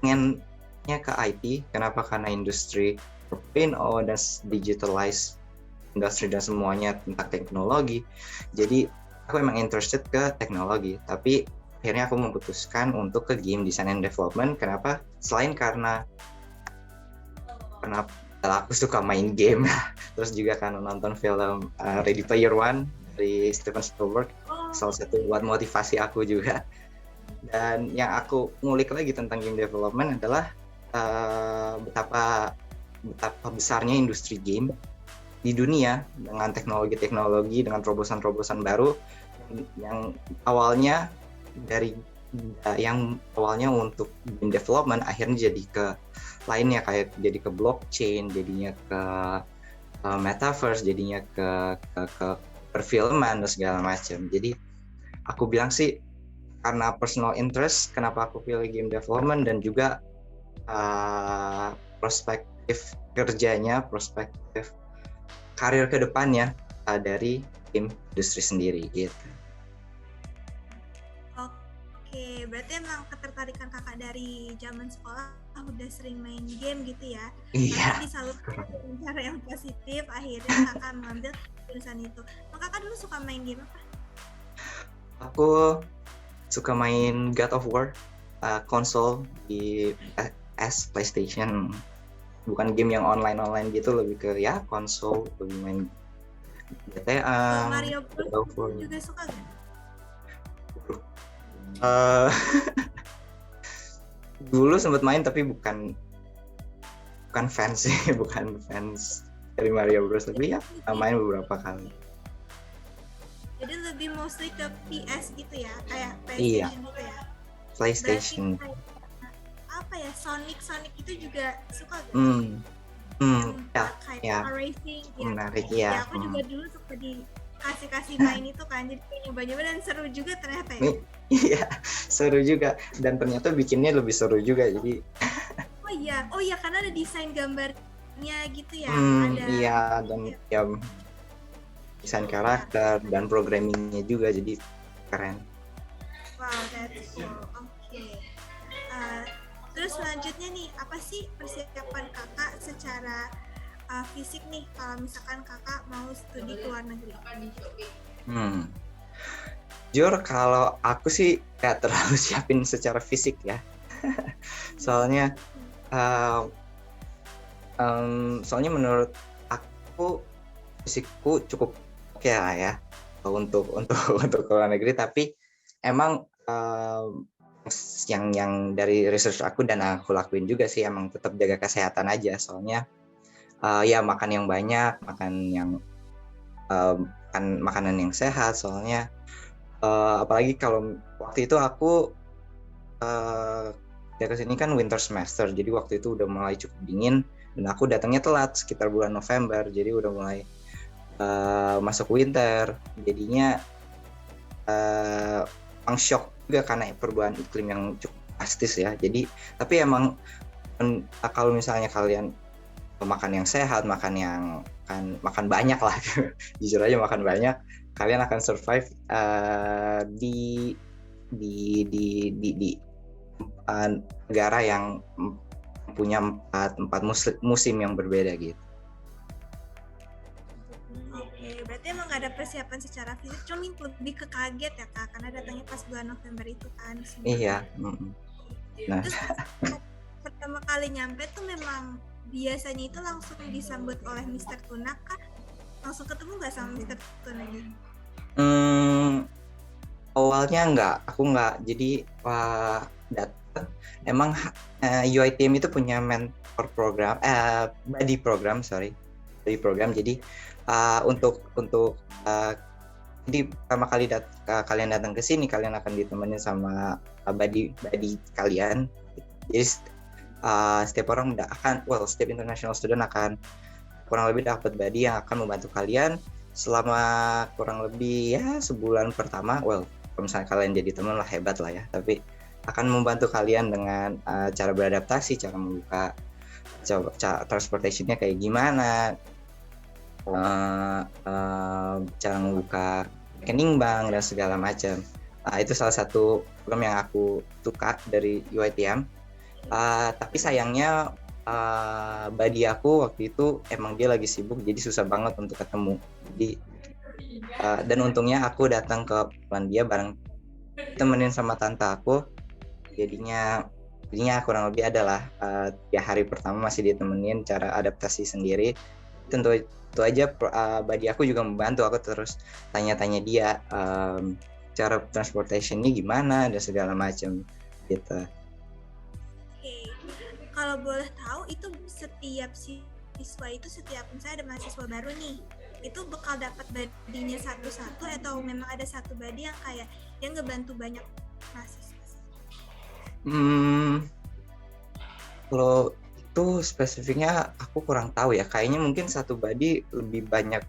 pengennya ke IT. Kenapa? Karena industri 4.0 dan digitalize industri dan semuanya tentang teknologi. Jadi aku emang interested ke teknologi, tapi akhirnya aku memutuskan untuk ke game design and development. Kenapa? Selain karena aku suka main game, terus juga karena nonton film Ready Player One dari Steven Spielberg, salah satu buat motivasi aku juga. Dan yang aku ngulik lagi tentang game development adalah betapa besarnya industri game di dunia dengan teknologi-teknologi, dengan terobosan-terobosan baru yang awalnya untuk game development akhirnya jadi ke lainnya, kayak jadi ke blockchain, jadinya ke metaverse, jadinya ke perfilman dan segala macam. Jadi aku bilang sih karena personal interest kenapa aku pilih game development, dan juga perspektif kerjanya, perspektif karir ke depannya dari game industri sendiri gitu. Oke, berarti emang ketertarikan kakak dari zaman sekolah udah sering main game gitu ya? Iya. Tapi disalurkan dengan cara yang positif, akhirnya kakak mengambil jurusan itu. Kakak dulu suka main game apa? Aku suka main God of War, konsol di PS, PlayStation. Bukan game yang online gitu, lebih ke ya konsol, lebih main GTA. Mario Bros juga suka gak? Dulu sempat main tapi bukan fans sih, bukan fans dari Mario Bros, tapi ya main beberapa kali. Jadi lebih mostly ke PS gitu ya, kayak Iya. PlayStation gitu ya? PlayStation. Berarti apa ya, Sonic itu juga suka gak? Ya, kayak ya. racing ya. Menarik ya. Aku juga dulu suka dikasih main itu kan, jadi nyoba-nyoba dan seru juga ternyata ya. Iya, seru juga, dan ternyata bikinnya lebih seru juga. Jadi oh iya karena ada desain gambarnya gitu ya. Iya, dan ya desain karakter dan programmingnya juga, jadi keren. Wow, that's cool. Oke. Terus selanjutnya nih, apa sih persiapan kakak secara fisik nih kalau misalkan kakak mau studi ke luar negeri? Jujur kalau aku sih gak terlalu siapin secara fisik ya. Soalnya menurut aku fisikku cukup oke lah ya untuk ke luar negeri, tapi emang yang dari research aku dan aku lakuin juga sih, emang tetap jaga kesehatan aja. Soalnya ya makan yang banyak, makan makanan yang sehat. Soalnya apalagi kalau waktu itu aku ya kesini kan winter semester, jadi waktu itu udah mulai cukup dingin dan aku datangnya telat sekitar bulan November, jadi udah mulai masuk winter, jadinya shock juga karena perubahan iklim yang cukup drastis ya. Jadi tapi emang kalau misalnya kalian makan yang sehat, makan banyak lah, jujur aja makan banyak, kalian akan survive di negara yang punya empat musim yang berbeda gitu. Oke, berarti emang gak ada persiapan secara fisik, cuma lebih ke kaget ya kak, karena datangnya pas bulan November itu kan. Iya. Nah. Terus pertama kali nyampe tuh memang biasanya itu langsung disambut oleh Mr. Tuna kah? Langsung ketemu gak sama Mr. Tuna gitu? Awalnya aku nggak. Jadi datang, emang UiTM itu punya mentor program, buddy program. Jadi jadi pertama kali kalian datang ke sini, kalian akan ditemenin sama buddy kalian. Jadi setiap orang setiap international student akan kurang lebih dapat buddy yang akan membantu kalian selama kurang lebih ya sebulan pertama. Kalau misalnya kalian jadi teman lah, hebat lah ya, tapi akan membantu kalian dengan cara beradaptasi, cara membuka transportationnya kayak gimana, cara membuka rekening bank dan segala macam. Itu salah satu program yang aku suka dari UiTM. Tapi sayangnya buddy aku waktu itu emang dia lagi sibuk, jadi susah banget untuk ketemu. Jadi dan untungnya aku datang ke Polandia bareng temenin sama tante aku, jadinya kurang lebih adalah 3 hari pertama masih ditemenin cara adaptasi sendiri. Tentu aja buddy aku juga membantu, aku terus tanya-tanya dia cara transportation ini gimana dan segala macam gitu. Oke, kalau boleh tahu itu setiap siswa itu misalnya ada mahasiswa baru nih, itu bakal dapat badinya satu-satu atau memang ada satu badi yang kayak yang ngebantu banyak mahasiswa? Kalau itu spesifiknya aku kurang tahu ya. Kayaknya mungkin satu body lebih banyak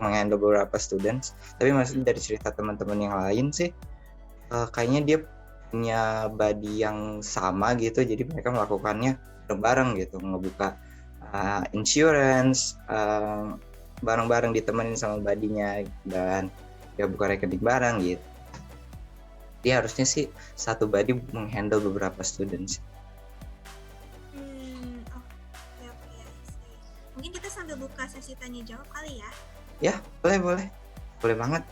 menghandle beberapa students. Tapi maksudnya dari cerita teman-teman yang lain sih, kayaknya dia punya body yang sama gitu. Jadi mereka melakukannya bareng-bareng gitu, ngebuka insurance bareng-bareng ditemenin sama badinya dan ya buka rekening bareng gitu. Dia harusnya sih satu body menghandle beberapa students. Mungkin kita sambil buka sesi tanya jawab kali ya? Ya, boleh banget.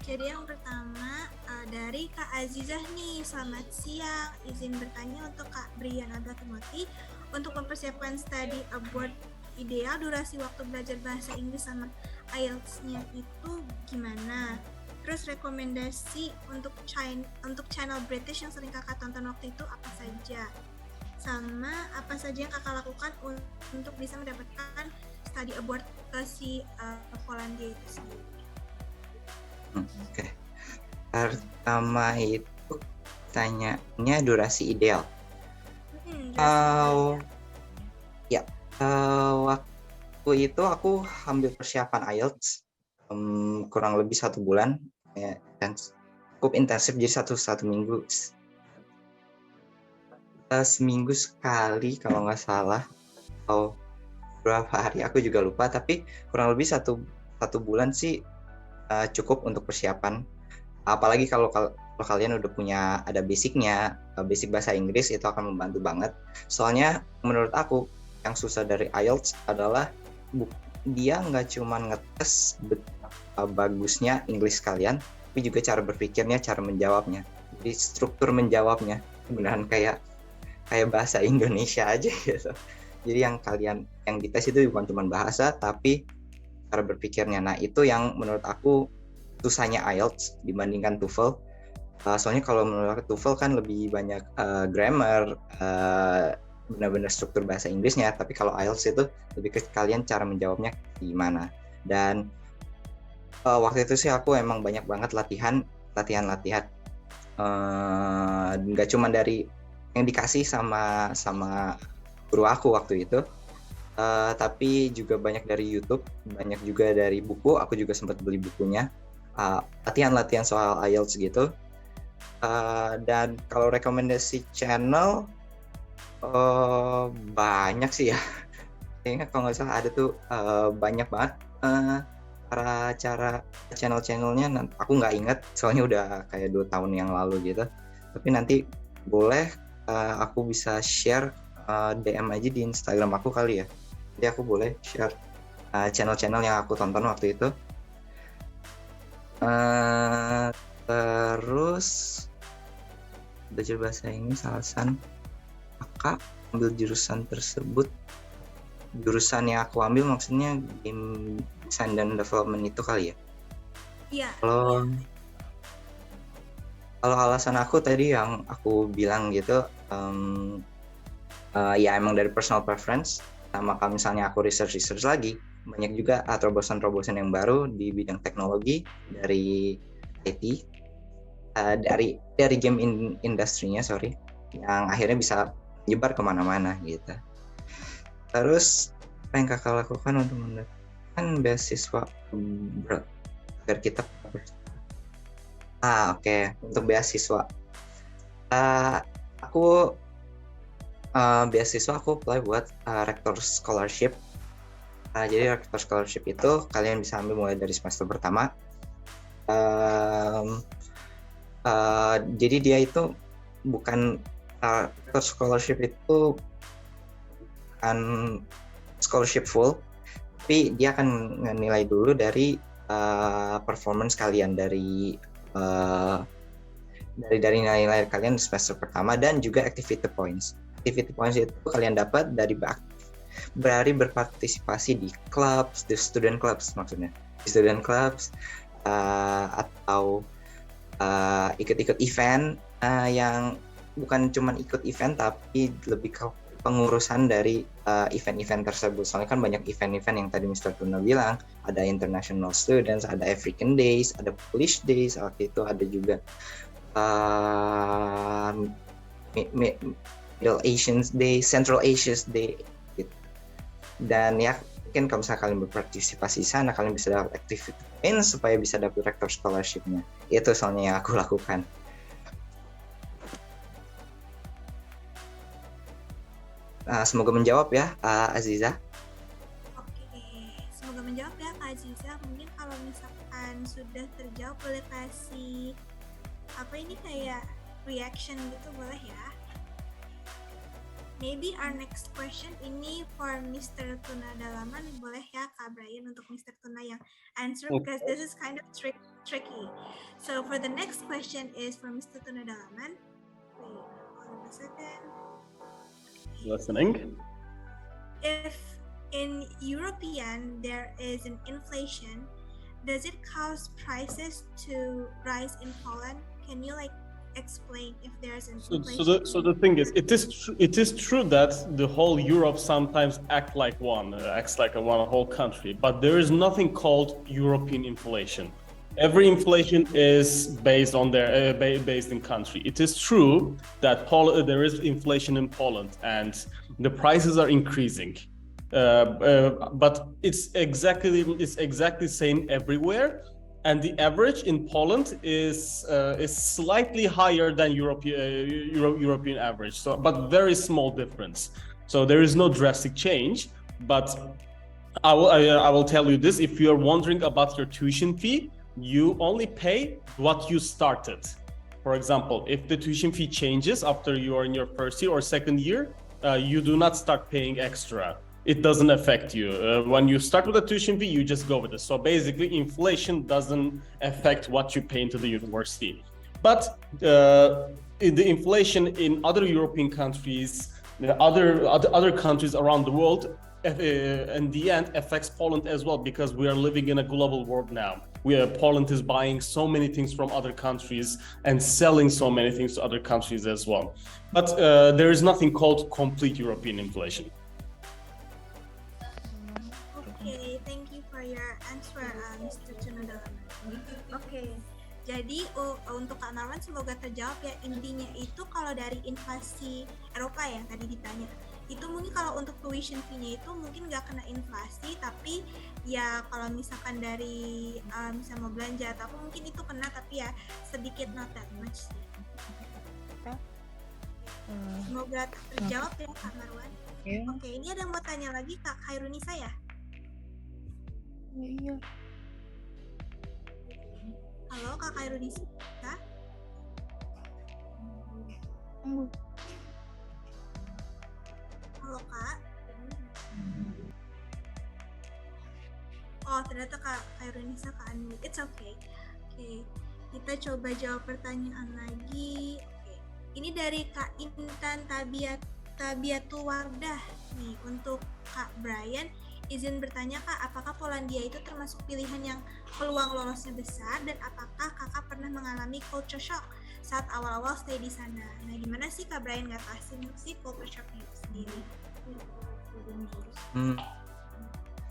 Jadi yang pertama dari Kak Azizah nih, selamat siang. Izin bertanya untuk Kak Brian Agatumoti, untuk mempersiapkan study abroad ideal, durasi waktu belajar bahasa Inggris sama IELTS-nya itu gimana? Terus rekomendasi untuk channel British yang sering kakak tonton waktu itu apa saja? Sama apa saja yang kakak lakukan untuk bisa mendapatkan study abroad ke Polandia itu sendiri? Oke. Pertama itu tanyanya durasi ideal. Waktu itu aku ambil persiapan IELTS kurang lebih 1 bulan ya, dan cukup intensif, jadi satu minggu. Seminggu sekali kalau nggak salah, atau berapa hari aku juga lupa, tapi kurang lebih satu bulan sih cukup untuk persiapan. Apalagi kalau kalian udah punya ada basic bahasa Inggris, itu akan membantu banget. Soalnya menurut aku yang susah dari IELTS adalah dia nggak cuma ngetes bagusnya Inggris kalian, tapi juga cara berpikirnya, cara menjawabnya. Jadi struktur menjawabnya beneran kayak bahasa Indonesia aja gitu. Jadi yang dites itu bukan cuma bahasa, tapi cara berpikirnya. Nah, itu yang menurut aku susahnya IELTS dibandingkan TOEFL. Soalnya kalau menurut aku TOEFL kan lebih banyak grammar, benar-benar struktur bahasa Inggrisnya, tapi kalau IELTS itu lebih ke kalian cara menjawabnya gimana. Dan waktu itu sih aku emang banyak banget latihan. Nggak cuma dari yang dikasih sama guru aku waktu itu, tapi juga banyak dari YouTube, banyak juga dari buku. Aku juga sempat beli bukunya, latihan soal IELTS gitu. Dan kalau rekomendasi channel banyak sih ya. Kayaknya kalau nggak salah ada tuh banyak banget cara channel-channelnya. Aku nggak inget soalnya udah kayak 2 tahun yang lalu gitu. Tapi nanti boleh aku bisa share DM aja di Instagram aku kali ya. Jadi aku boleh share channel-channel yang aku tonton waktu itu. Terus belajar bahasa Inggris alasan kakak ambil jurusan tersebut. Jurusan yang aku ambil maksudnya game design dan development itu kali ya? Iya. Kalau alasan aku tadi yang aku bilang gitu, ya emang dari personal preference, sama kalau misalnya aku research lagi, banyak juga terobosan yang baru di bidang teknologi dari IT. dari game industrinya yang akhirnya bisa menyebar kemana-mana gitu. Terus apa yang kakak lakukan untuk mendapatkan beasiswa agar kita untuk beasiswa aku apply buat Rector Scholarship. Jadi Rector Scholarship itu kalian bisa ambil mulai dari semester pertama. Jadi dia itu bukan Rector Scholarship itu bukan scholarship full, tapi dia akan menilai dulu dari performance kalian dari nilai-nilai kalian di semester pertama dan juga activity points. Activity points itu kalian dapat dari berpartisipasi di clubs, di student clubs maksudnya, di student clubs atau ikut-ikut event yang bukan cuma ikut event tapi lebih ke pengurusan dari event-event tersebut. Soalnya kan banyak event-event yang tadi Mr. Tuna bilang, ada International Students, ada African Days, ada Polish Days, waktu itu ada juga Middle Asians Day, Central Asia's Day gitu. Dan ya mungkin kalau misalnya kalian berpartisipasi di sana, kalian bisa dapat activity points supaya bisa dapat Rector Scholarship-nya. Itu soalnya yang aku lakukan. Semoga menjawab ya, Aziza. Oke, semoga menjawab ya Kak Aziza. Mungkin kalau misalkan sudah terjawab, boleh kasih kayak reaction gitu, boleh ya? Maybe our next question ini for Mr. Tuna Dalaman, boleh ya Kak Brian untuk Mr. Tuna yang answer, because this is kind of tricky. So for the next question is for Mr. Tuna Dalaman. Wait, hold on a second. Listening. If in European there is an inflation, does it cause prices to rise in Poland? Can you explain if there's an inflation? So the thing is, it is true that the whole Europe sometimes acts like one whole country, but there is nothing called European inflation. Every inflation is based on based in country. It is true that there is inflation in Poland and the prices are increasing, but it's exactly same everywhere. And the average in Poland is slightly higher than European average. So, but very small difference. So there is no drastic change. But I will tell you this: if you are wondering about your tuition fee, you only pay what you started. For example, if the tuition fee changes after you are in your first year or second year, you do not start paying extra. It doesn't affect you. When you start with a tuition fee, you just go with it. So basically, inflation doesn't affect what you pay into the university. But the inflation in other European countries, other countries around the world, in the end affects Poland as well, because we are living in a global world now. Poland is buying so many things from other countries and selling so many things to other countries as well. But there is nothing called complete European inflation. Okay, thank you for your answer, Mr. Tuna Dalaman. Oke, jadi untuk Kak Marwan semoga terjawab ya. Intinya itu kalau dari inflasi Eropa yang tadi ditanya, itu mungkin kalau untuk tuition fee-nya itu mungkin nggak kena inflasi, tapi ya kalau misalkan dari misalnya mau belanja atau apa mungkin itu kena, tapi ya sedikit, not that much sih. Semoga terjawab ya Kak Marwan. Oke, ini ada yang mau tanya lagi Kak Khairunisa ya? Iya. Halo Kak Khairunisa? Halo Kak? Oh, ternyata Kak Khairunisa Kak unmute. It's okay. Oke, kita coba jawab pertanyaan lagi. Oke, ini dari Kak Intan Tabiatul Wardah nih untuk Kak Brian. Izin bertanya Kak, apakah Polandia itu termasuk pilihan yang peluang lolosnya besar, dan apakah Kakak pernah mengalami culture shock saat awal-awal stay di sana? Nah, gimana sih Kak Brian ngatasin sih culture shock itu sendiri?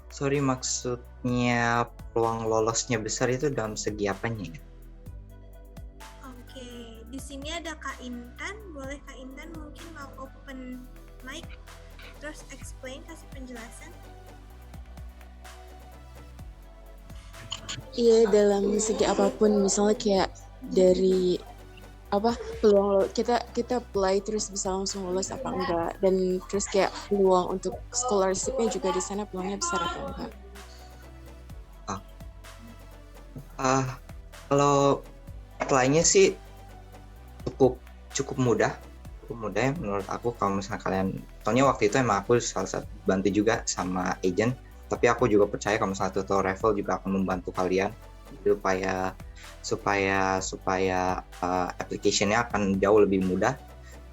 Sorry, maksudnya peluang lolosnya besar itu dalam segi apanya ya? Oke, Di sini ada Kak Intan, boleh Kak Intan mungkin mau open mic, terus explain, kasih penjelasan. Iya, dalam segi apapun, misalnya kayak dari peluang kita apply terus bisa langsung lulus apa enggak, dan terus kayak peluang untuk scholarship-nya juga di sana peluangnya besar apa enggak. Kalau apply-nya sih cukup mudah ya menurut aku. Kalau misalnya kalian, soalnya waktu itu emang aku salah satu bantu juga sama agent, tapi aku juga percaya kalau misalnya tutor Revel juga akan membantu kalian supaya application-nya akan jauh lebih mudah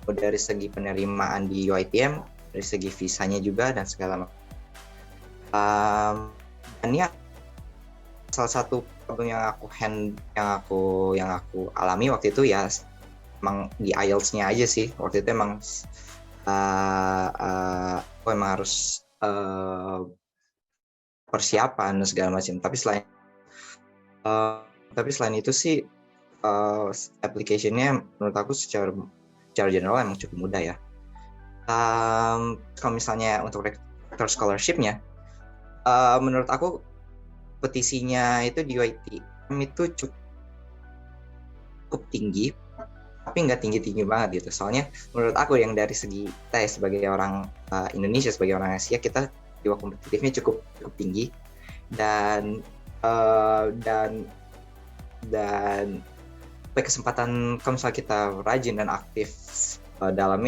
dari segi penerimaan di UiTM, dari segi visanya juga dan segala macam. Dan ya salah satu problem yang aku alami waktu itu ya emang di IELTS-nya aja sih. Waktu itu emang aku emang harus persiapan dan segala macam. Tapi selain itu sih application-nya menurut aku secara general emang cukup mudah ya. Kalau misalnya untuk rector scholarship-nya, menurut aku petisinya itu di UiTM itu cukup tinggi, tapi nggak tinggi-tinggi banget gitu. Soalnya menurut aku yang dari segi kita sebagai orang Indonesia, sebagai orang Asia, kita jiwa kompetitifnya cukup tinggi dan kesempatan kalau misalnya kita rajin dan aktif dalam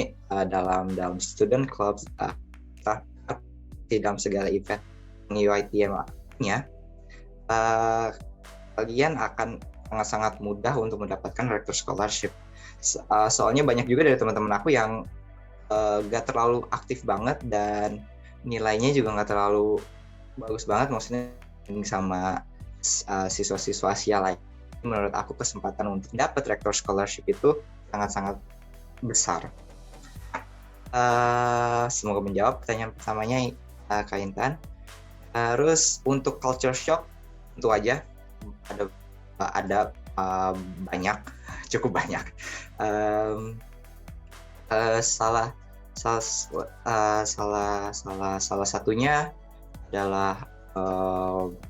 student clubs, dalam segala event UiTM-nya, kalian akan sangat mudah untuk mendapatkan rector scholarship. Soalnya banyak juga dari teman-teman aku yang gak terlalu aktif banget dan nilainya juga gak terlalu bagus banget, maksudnya sama siswa-siswa Asia lain. Menurut aku kesempatan untuk dapat rector scholarship itu sangat-sangat besar. Semoga menjawab pertanyaan pertamanya, Kak Intan. Terus untuk culture shock tentu aja ada banyak, cukup banyak. Salah satunya adalah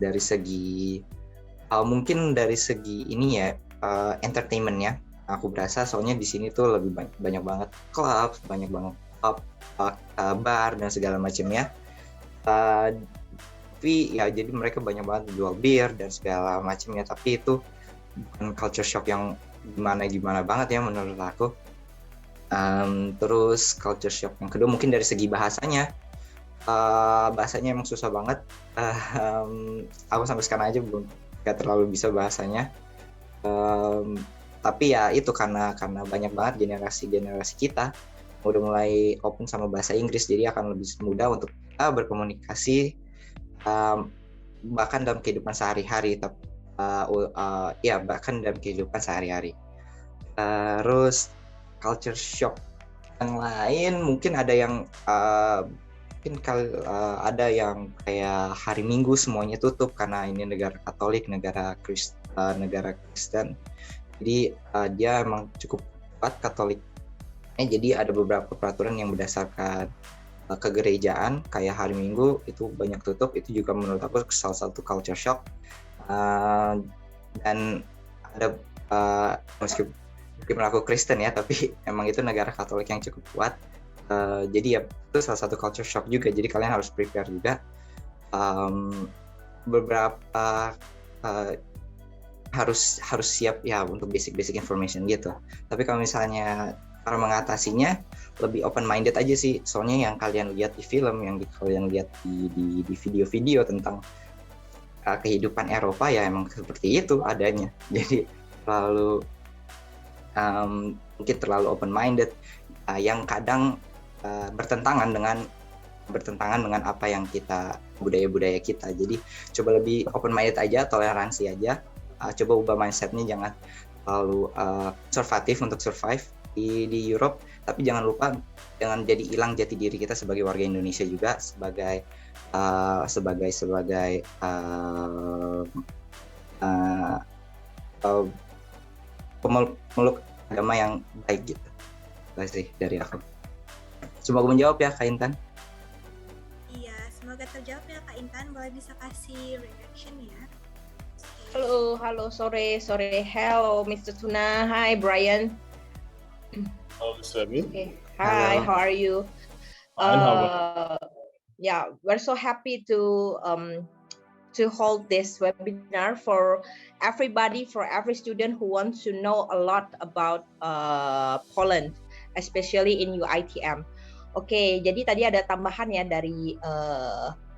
dari segi mungkin dari segi ini ya, entertainment-nya. Aku berasa soalnya di sini tuh lebih banyak banget klub, banyak banget bar dan segala macamnya. Tapi ya jadi mereka banyak banget jual bir dan segala macamnya, tapi itu bukan culture shock yang gimana banget ya menurut aku. Terus culture shock yang kedua mungkin dari segi bahasanya. Bahasanya emang susah banget. Aku sampai sekarang aja belum gak terlalu bisa bahasanya. Tapi ya itu karena banyak banget generasi kita udah mulai open sama bahasa Inggris, jadi akan lebih mudah untuk berkomunikasi bahkan dalam kehidupan sehari-hari. Bahkan dalam kehidupan sehari-hari. Terus culture shock yang lain mungkin ada yang ada yang kayak hari Minggu semuanya tutup karena ini negara Katolik, negara Kristen. Jadi dia emang cukup kuat Katoliknya. Jadi ada beberapa peraturan yang berdasarkan kegerejaan kayak hari Minggu itu banyak tutup. Itu juga menurut aku salah satu culture shock. Dan ada meskipun aku Kristen ya, tapi emang itu negara Katolik yang cukup kuat. Jadi ya itu salah satu culture shock juga. Jadi kalian harus prepare juga. Beberapa harus siap ya untuk basic information gitu. Tapi kalau misalnya cara mengatasinya lebih open minded aja sih. Soalnya yang kalian lihat di film, yang kalian lihat di video-video tentang kehidupan Eropa ya emang seperti itu adanya. Jadi mungkin terlalu open minded, yang kadang bertentangan dengan apa yang kita budaya kita. Jadi coba lebih open minded aja, toleransi aja. Coba ubah mindsetnya, jangan terlalu konservatif untuk survive di Europe, tapi jangan lupa jangan jadi hilang jati diri kita sebagai warga Indonesia juga, sebagai pemeluk agama yang baik gitu. Itu sih dari aku. Semoga menjawab ya Kak Intan. Iya, semoga terjawab ya Kak Intan. Boleh bisa kasih reaction ya. Halo, sore. Hello, Mr. Tuna. Hi, Brian. Hello, Mr. Abi. Okay. Hi, Hello. how are you? Fine, how about Yeah, we're so happy to hold this webinar for everybody, for every student who wants to know a lot about Poland, especially in UITM. Oke, jadi tadi ada tambahan ya dari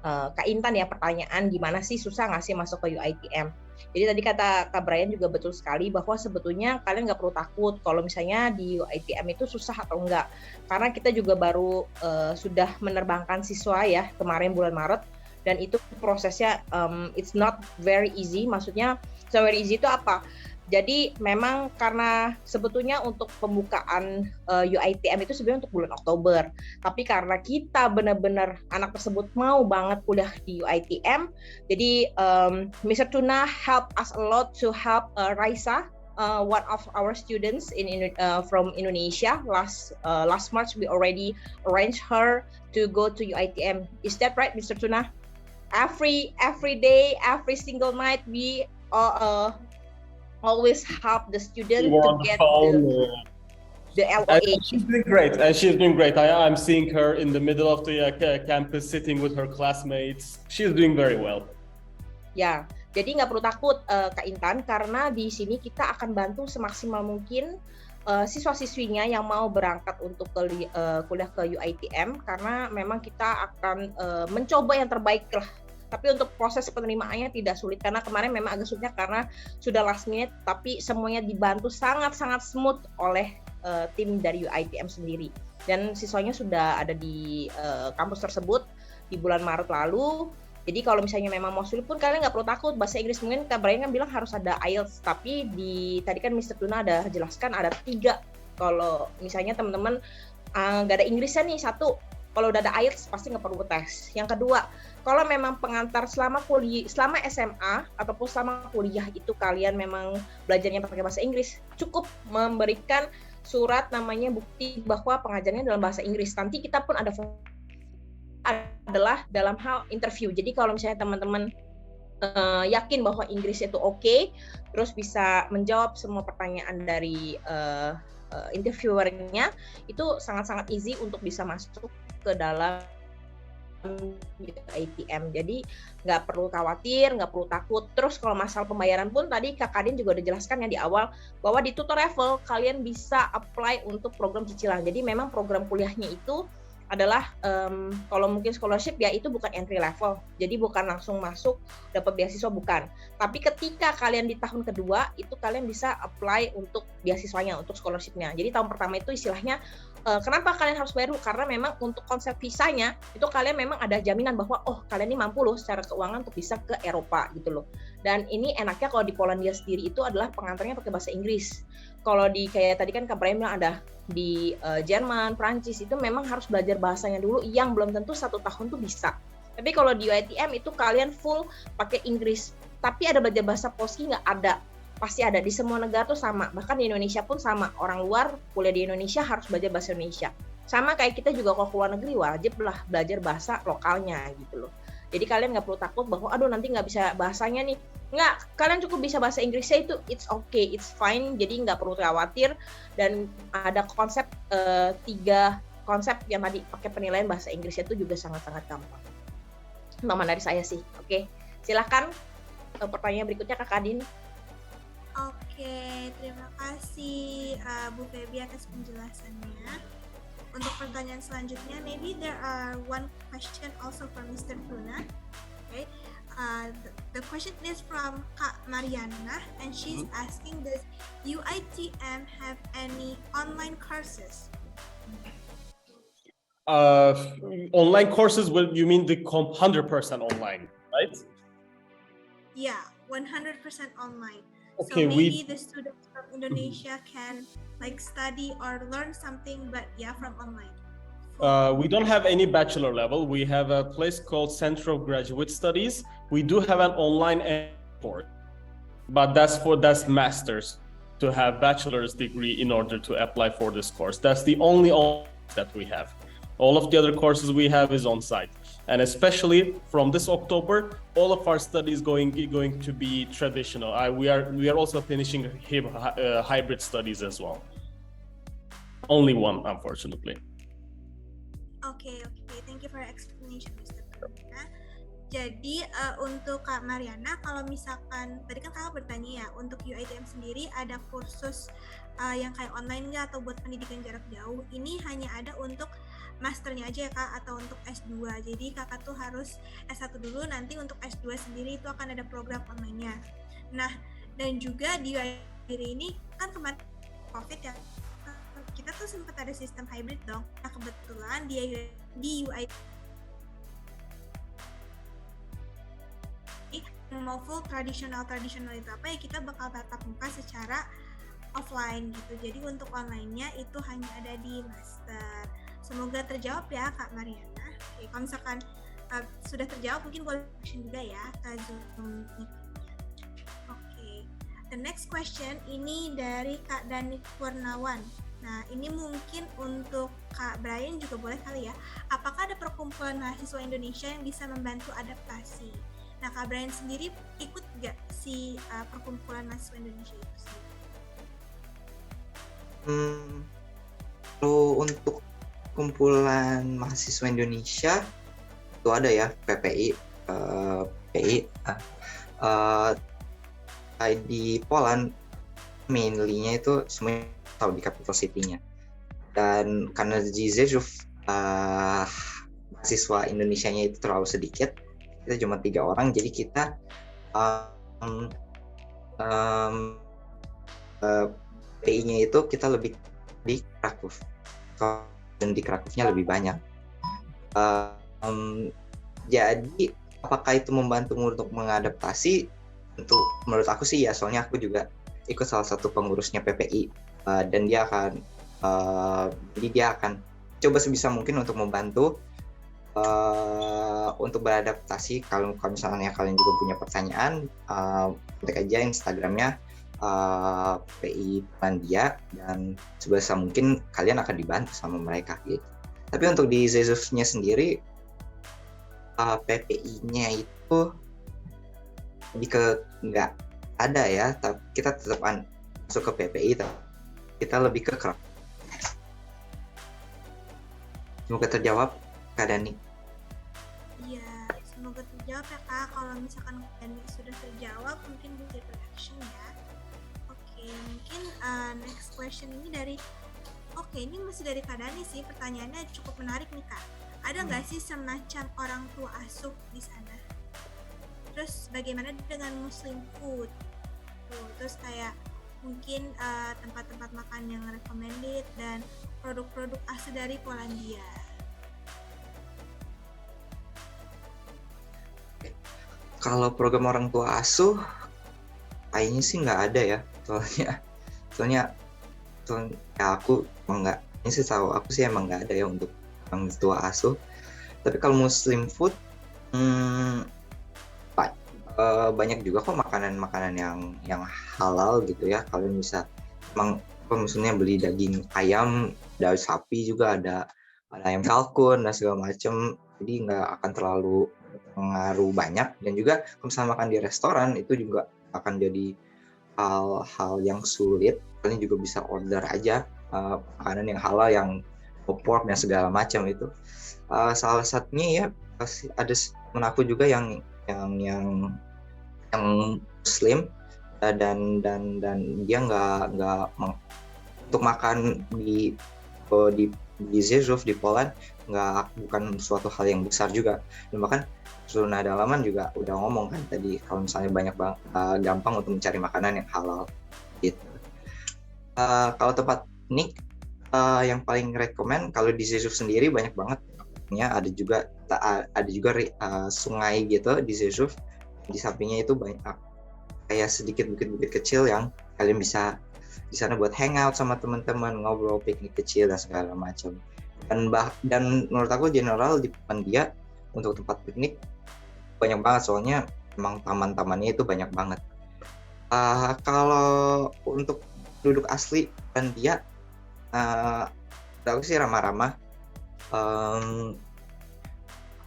Kak Intan ya, pertanyaan gimana sih, susah nggak sih masuk ke UITM? Jadi tadi kata Kak Brian juga betul sekali bahwa sebetulnya kalian nggak perlu takut kalau misalnya di UITM itu susah atau enggak. Karena kita juga baru sudah menerbangkan siswa ya kemarin bulan Maret, dan itu prosesnya it's not very easy. Maksudnya so very easy itu apa? Jadi memang karena sebetulnya untuk pembukaan UITM itu sebenarnya untuk bulan Oktober. Tapi karena kita benar-benar anak tersebut mau banget kuliah di UITM, jadi Mr. Tuna help us a lot to help Raisa, one of our students from Indonesia. Last March we already arranged her to go to UITM. Is that right, Mr. Tuna? Every day, every single night, we always help the student You were to on the get phone, the LOA. She's doing great. She's doing great. I'm seeing her in the middle of the campus sitting with her classmates. She's doing very well. Ya, jadi nggak perlu takut Kak Intan, karena di sini kita akan bantu semaksimal mungkin siswa-siswinya yang mau berangkat untuk kuliah ke UITM, karena memang kita akan mencoba yang terbaik lah. Tapi untuk proses penerimaannya tidak sulit, karena kemarin memang agak sulitnya karena sudah last minute, tapi semuanya dibantu sangat-sangat smooth oleh tim dari UITM sendiri. Dan siswanya sudah ada di kampus tersebut di bulan Maret lalu. Jadi kalau misalnya memang mau sulit pun kalian nggak perlu takut. Bahasa Inggris mungkin Kak Brian kan bilang harus ada IELTS, tapi tadi kan Mr. Tuna ada jelaskan ada 3. Kalau misalnya teman-teman nggak ada Inggrisnya nih, 1. Kalau udah ada IELTS pasti nggak perlu tes. Yang kedua, kalau memang pengantar selama SMA ataupun selama kuliah itu kalian memang belajarnya pakai bahasa Inggris, cukup memberikan surat namanya bukti bahwa pengajarannya dalam bahasa Inggris. Nanti kita pun adalah dalam hal interview. Jadi kalau misalnya teman-teman yakin bahwa Inggris itu oke, terus bisa menjawab semua pertanyaan dari interviewernya, itu sangat-sangat easy untuk bisa masuk ke dalam UITM. Jadi nggak perlu khawatir, nggak perlu takut. Terus kalau masalah pembayaran pun tadi Kak Kadin juga udah jelaskan ya di awal bahwa di Tutorable kalian bisa apply untuk program cicilan. Jadi memang program kuliahnya itu adalah kalau mungkin scholarship ya itu bukan entry level, jadi bukan langsung masuk dapat beasiswa, bukan. Tapi ketika kalian di tahun kedua itu kalian bisa apply untuk beasiswanya, untuk scholarshipnya. Jadi tahun pertama itu istilahnya kenapa kalian harus bayar dulu, karena memang untuk konsep visanya itu kalian memang ada jaminan bahwa oh kalian ini mampu loh secara keuangan untuk bisa ke Eropa gitu loh. Dan ini enaknya kalau di Polandia sendiri itu adalah pengantarnya pakai bahasa Inggris. Kalau di kayak tadi kan Kak Brian bilang ada di Jerman, Prancis, itu memang harus belajar bahasanya dulu yang belum tentu 1 tahun tuh bisa. Tapi kalau di UITM itu kalian full pakai Inggris. Tapi ada belajar bahasa Polski nggak ada. Pasti ada, di semua negara tuh sama. Bahkan di Indonesia pun sama. Orang luar kuliah di Indonesia harus belajar bahasa Indonesia. Sama kayak kita juga kalau keluar negeri wajib lah belajar bahasa lokalnya gitu loh. Jadi kalian nggak perlu takut bahwa aduh nanti nggak bisa bahasanya nih. Nggak, kalian cukup bisa bahasa Inggrisnya itu it's okay, it's fine. Jadi nggak perlu khawatir. Dan ada konsep 3 konsep yang tadi pakai penilaian bahasa Inggrisnya itu juga sangat-sangat gampang. Teman dari saya sih. Oke, silakan pertanyaan berikutnya Kak Kadin. Oke, terima kasih Bu Febi atas penjelasannya. Untuk pertanyaan selanjutnya, maybe there are one question also from Mr. Tuna. Okay, the question is from Kak Mariana, and she's asking, does UITM have any online courses? Online courses, you mean the 100% online, right? Yeah, 100% online. Okay, so maybe the students from Indonesia can like study or learn something, but yeah, from online. We don't have any bachelor level. We have a place called Center of Graduate Studies. We do have an online course, but that's masters. to have bachelor's degree in order to apply for this course. That's the only that we have. All of the other courses we have is on site. And especially from this October, all of our studies going to be traditional. We are also finishing hybrid studies as well. Only one, unfortunately. Oke, thank you for your explanation, Mr. Karina. Jadi untuk Kak Mariana, kalau misalkan tadi kan Kakak bertanya ya, untuk UiTM sendiri ada kursus yang kayak online nggak atau buat pendidikan jarak jauh? Ini hanya ada untuk masternya aja ya Kak, atau untuk S2. Jadi Kakak tuh harus S1 dulu, nanti untuk S2 sendiri itu akan ada program online-nya. Nah, dan juga di UiTM ini kan kemarin COVID ya, kita tuh sempat ada sistem hybrid dong. Nah, kebetulan di UiTM mau full tradisional itu apa ya, kita bakal tatap muka secara offline gitu. Jadi untuk online-nya itu hanya ada di master. Semoga terjawab ya Kak Mariana. Oke, kalau misalkan sudah terjawab mungkin boleh question juga ya ke Zoom meeting-nya. Oke, the next question ini dari Kak Dani Purnawan. Nah, ini mungkin untuk Kak Brian juga boleh kali ya. Apakah ada perkumpulan mahasiswa Indonesia yang bisa membantu adaptasi? Nah, Kak Brian sendiri ikut nggak si perkumpulan mahasiswa Indonesia itu sendiri? Kalau untuk kumpulan mahasiswa Indonesia itu ada ya, PPI, di Poland mainly-nya itu semuanya tahu di capital city-nya. Dan karena di Rzeszów mahasiswa Indonesianya itu terlalu sedikit, kita cuma 3 orang, jadi kita PI-nya itu kita lebih di Kraków, dan di Krakownya lebih banyak. Jadi apakah itu membantu untuk mengadaptasi? Tentu menurut aku sih ya, soalnya aku juga ikut salah satu pengurusnya PPI, dan dia akan jadi dia akan coba sebisa mungkin untuk membantu untuk beradaptasi. Kalau misalnya kalian juga punya pertanyaan, kontak aja Instagramnya PI Polandia, dan sebisa mungkin kalian akan dibantu sama mereka gitu. Tapi untuk di Rzeszów-nya sendiri, PPI-nya itu lebih ke nggak ada ya, tapi kita tetap masuk ke PPI, tapi kita lebih ke Kraków. Semoga terjawab, Kak Dani. Iya, semoga terjawab ya Kak. Kalau misalkan Dani sudah terjawab, mungkin bisa reaction ya. Oke, mungkin next question ini dari ini masih dari Kak Dani sih. Pertanyaannya cukup menarik nih Kak. Ada nggak sih semacam orang tua asuh di sana? Terus bagaimana dengan Muslim food? Terus kayak mungkin tempat-tempat makan yang recommended dan produk-produk asli dari Polandia. Kalau program orang tua asuh, kayaknya sih nggak ada ya, soalnya ya aku emang nggak, ini sih tahu aku sih emang nggak ada ya untuk orang tua asuh. Tapi kalau Muslim food, banyak juga kok makanan-makanan yang halal gitu ya. Kalian bisa emang misalnya beli daging ayam, dari sapi juga ada ayam kalkun dan segala macam, jadi nggak akan terlalu pengaruh banyak. Dan juga kalau misalnya makan di restoran itu juga akan jadi hal-hal yang sulit. Kalian juga bisa order aja makanan yang halal, yang pork dan segala macam itu. Salah satunya ya ada teman aku juga yang Muslim, dan dia nggak untuk makan di Rzeszów di Poland bukan suatu hal yang besar juga. Dan bahkan Zona Dalaman juga udah ngomong kan tadi, kalau misalnya gampang untuk mencari makanan yang halal gitu. Kalau tempat piknik yang paling rekomen kalau di Rzeszów sendiri banyak banget ya, ada juga sungai gitu di Rzeszów. Di sampingnya itu banyak kayak sedikit bukit-bukit kecil yang kalian bisa di sana buat hangout sama teman-teman, ngobrol, piknik kecil dan segala macam. Dan menurut aku general di Polandia untuk tempat piknik banyak banget, soalnya emang taman-tamannya itu banyak banget. Kalau untuk penduduk asli Polandia aku sih ramah-ramah.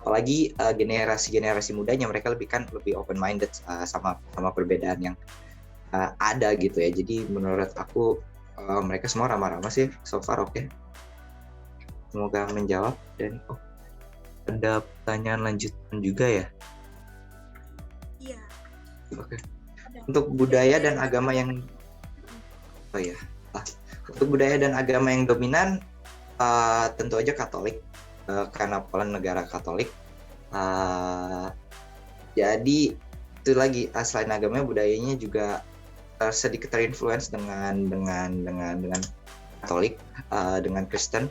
Apalagi generasi mudanya, mereka lebih open minded sama perbedaan yang ada gitu ya. Jadi menurut aku mereka semua ramah-ramah sih, so far oke. Semoga menjawab. Dan ada pertanyaan lanjutan juga ya. Iya. Oke. Untuk budaya dan agama yang untuk budaya dan agama yang dominan tentu aja Katolik, karena Poland negara Katolik. Jadi itu lagi, selain agamanya, budayanya juga sedikit terinfluence dengan Katolik, dengan Kristen.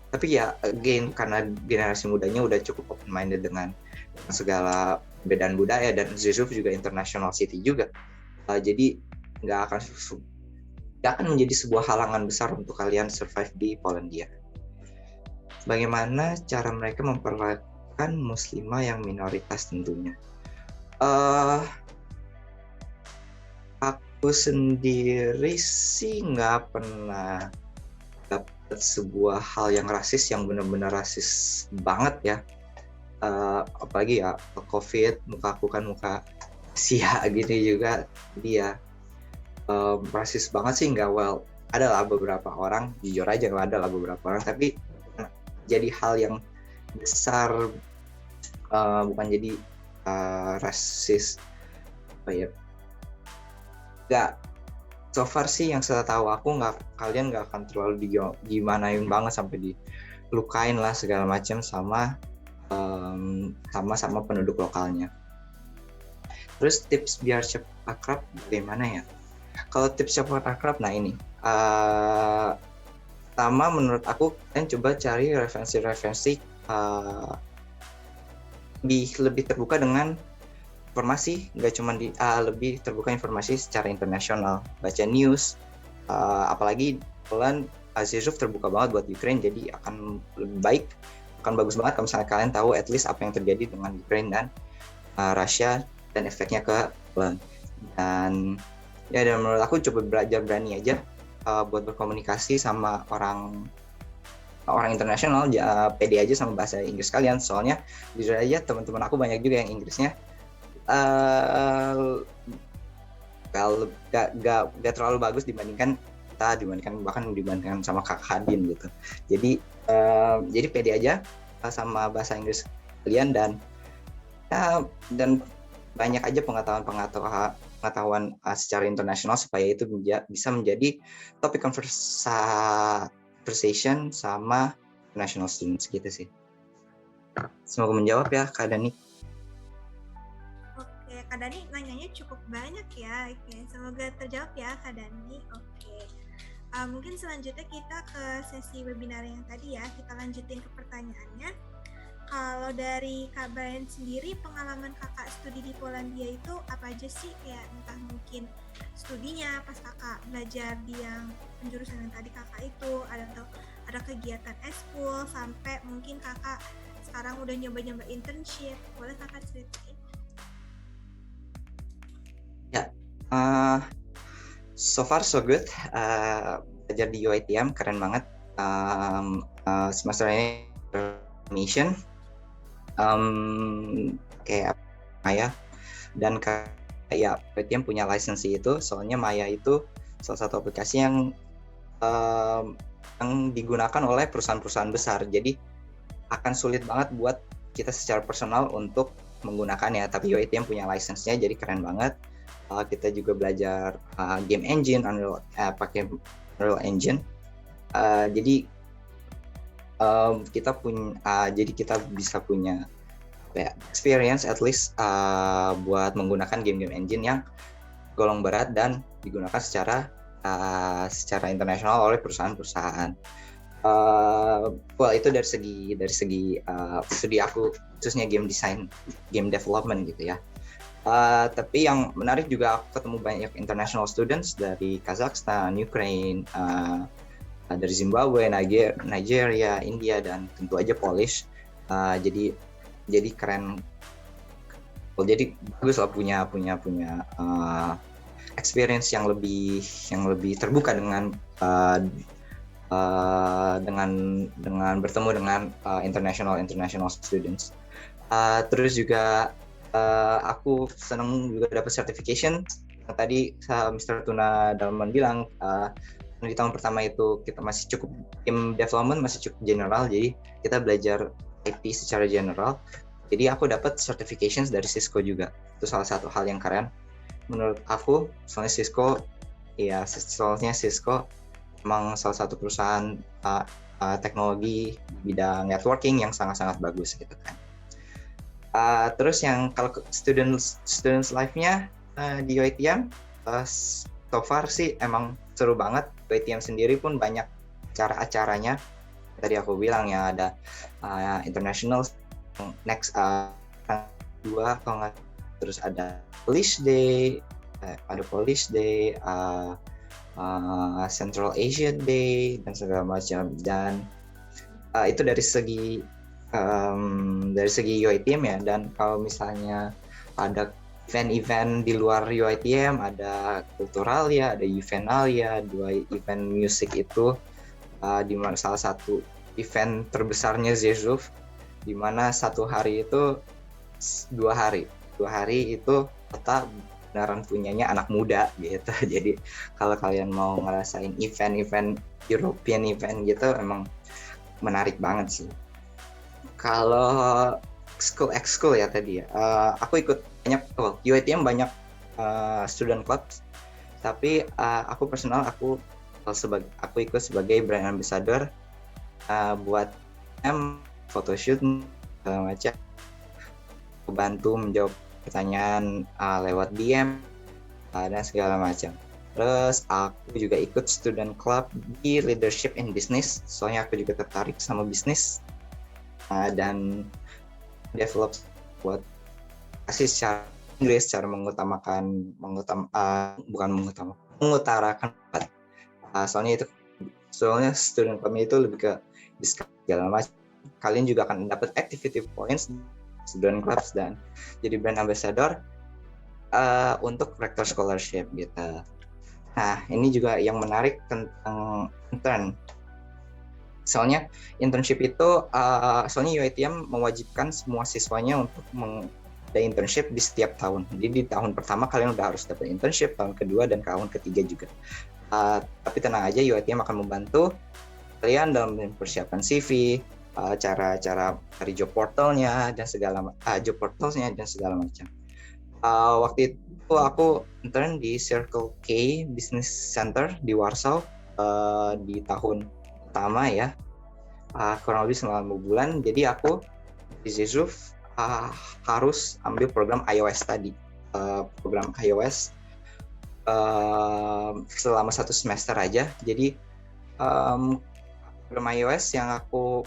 Tapi ya again, karena generasi mudanya udah cukup open minded dengan segala perbedaan budaya, dan Rzeszów juga international city juga, jadi nggak akan menjadi sebuah halangan besar untuk kalian survive di Polandia. Bagaimana cara mereka memperlakukan muslimah yang minoritas tentunya? Aku sendiri sih nggak pernah dapat sebuah hal yang rasis, yang benar-benar rasis banget ya. Apalagi ya COVID, muka aku kan muka Asia gini juga, dia rasis banget sih nggak. Well, adalah beberapa orang, jujur aja nggak ada lah beberapa orang, tapi jadi hal yang besar, bukan jadi rasis nggak. So far sih yang saya tahu aku, kalian nggak akan terlalu gimanain banget sampai dilukain lah segala macam sama penduduk lokalnya. Terus tips biar cepat akrab bagaimana ya? Kalau tips cepat akrab, nah ini pertama menurut aku, kalian coba cari referensi lebih terbuka dengan informasi, nggak cuma lebih terbuka informasi secara internasional, baca news, apalagi Poland, Rzeszów terbuka banget buat Ukraine, jadi akan lebih baik, akan bagus banget kalau misalnya kalian tahu at least apa yang terjadi dengan Ukraine dan Rusia dan efeknya ke Poland. Dan menurut aku coba belajar berani aja buat berkomunikasi sama orang internasional, pede aja sama bahasa Inggris kalian, soalnya jujur aja teman-teman aku banyak juga yang Inggrisnya gak terlalu bagus dibandingkan sama Kak Hadin gitu. Jadi pede aja sama bahasa Inggris kalian, dan banyak aja pengetahuan secara internasional supaya itu bisa menjadi topik conversation sama international students gitu sih. Semoga menjawab ya Kak Dani. Oke, Kak Dani nanyanya cukup banyak ya. Oke, semoga terjawab ya Kak Dani. Oke. Mungkin selanjutnya kita ke sesi webinar yang tadi ya. Kita lanjutin ke pertanyaannya. Kalau dari Kak Brian sendiri, pengalaman kakak studi di Polandia itu apa aja sih? Kayak entah mungkin studinya pas kakak belajar di yang penjurusan yang tadi kakak itu, ada kegiatan eskul, sampai mungkin kakak sekarang udah nyoba-nyoba internship. Boleh kakak ceritain? Ya, so far so good. Belajar di UiTM keren banget. Semester ini mission kayak Maya, dan kayak UiTM punya lisensi itu, soalnya Maya itu salah satu aplikasi yang digunakan oleh perusahaan-perusahaan besar, jadi akan sulit banget buat kita secara personal untuk menggunakannya, tapi UiTM punya lisensinya, jadi keren banget. Kita juga belajar game engine, pakai Unreal Engine, jadi kita bisa punya experience at least buat menggunakan game engine yang golong berat dan digunakan secara internasional oleh perusahaan-perusahaan. Itu dari segi studi aku, khususnya game design, game development gitu ya. Tapi yang menarik juga, aku ketemu banyak international students dari Kazakhstan, Ukraine, dari Zimbabwe, Nigeria, India, dan tentu aja Polish. Jadi keren Jadi bagus lah punya experience yang lebih terbuka dengan dengan bertemu dengan international students. Terus juga aku senang juga dapat certification. Yang tadi Mr. Tuna Dalman bilang di tahun pertama itu kita masih cukup tim development, masih cukup general, jadi kita belajar IT secara general. Jadi aku dapat certifications dari Cisco juga. Itu salah satu hal yang keren menurut aku. Soalnya Cisco memang salah satu perusahaan teknologi bidang networking yang sangat-sangat bagus gitu kan. Terus yang kalau students life-nya di UiTM so far sih emang seru banget. UiTM sendiri pun banyak acaranya. Tadi aku bilang ya ada international next 2 kalau nggak, terus ada Polish Day, Central Asia Day dan segala macam. Dan itu dari segi UiTM ya. Dan kalau misalnya ada event-event di luar UiTM, ada Kulturalia, ada Juvenalia, 2 event musik itu, di mana salah satu event terbesarnya Rzeszów, di mana satu hari itu 2 hari itu kota beneran punyanya anak muda gitu. Jadi kalau kalian mau ngerasain event European event gitu emang menarik banget sih. Kalau ekskul ya tadi ya, aku ikut banyak UiTM banyak student clubs, tapi aku ikut sebagai brand ambassador buat photoshoot segala macam, bantu menjawab pertanyaan lewat DM dan segala macam. Terus aku juga ikut student club di leadership in business, soalnya aku juga tertarik sama bisnis dan develop buat kasih secara Inggris, cara mengutarakan soalnya student club itu lebih ke discuss segala macam. Kalian juga akan dapat activity points student clubs dan jadi brand ambassador untuk rector scholarship gitu. Nah, ini juga yang menarik tentang intern. Soalnya internship itu, soalnya UiTM mewajibkan semua siswanya untuk ada internship di setiap tahun. Jadi di tahun pertama kalian udah harus dapat internship, tahun kedua dan tahun ketiga juga. Tapi tenang aja, UiTM akan membantu kalian dalam mempersiapkan CV, cara cari job portalnya dan segala macam. Waktu itu aku intern di Circle K Business Center di Warsaw di tahun pertama ya, kurang lebih selama 2 bulan. Jadi aku di Rzeszów harus ambil program iOS tadi, program iOS selama 1 semester aja. Jadi program iOS yang aku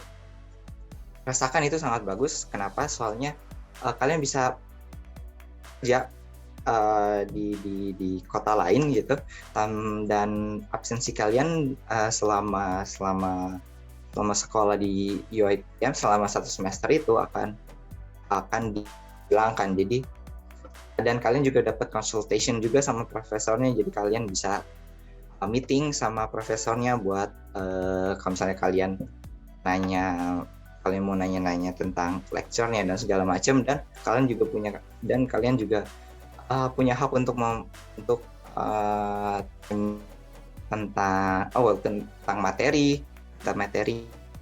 rasakan itu sangat bagus. Kenapa? Soalnya kalian bisa kerja di kota lain gitu, dan absensi kalian selama sekolah di UiTM selama 1 semester itu akan dihilangkan. Jadi dan kalian juga dapat consultation juga sama profesornya, jadi kalian bisa meeting sama profesornya buat kalau misalnya kalian mau nanya tentang lecture-nya dan segala macam. Dan kalian juga punya hak untuk tentang materi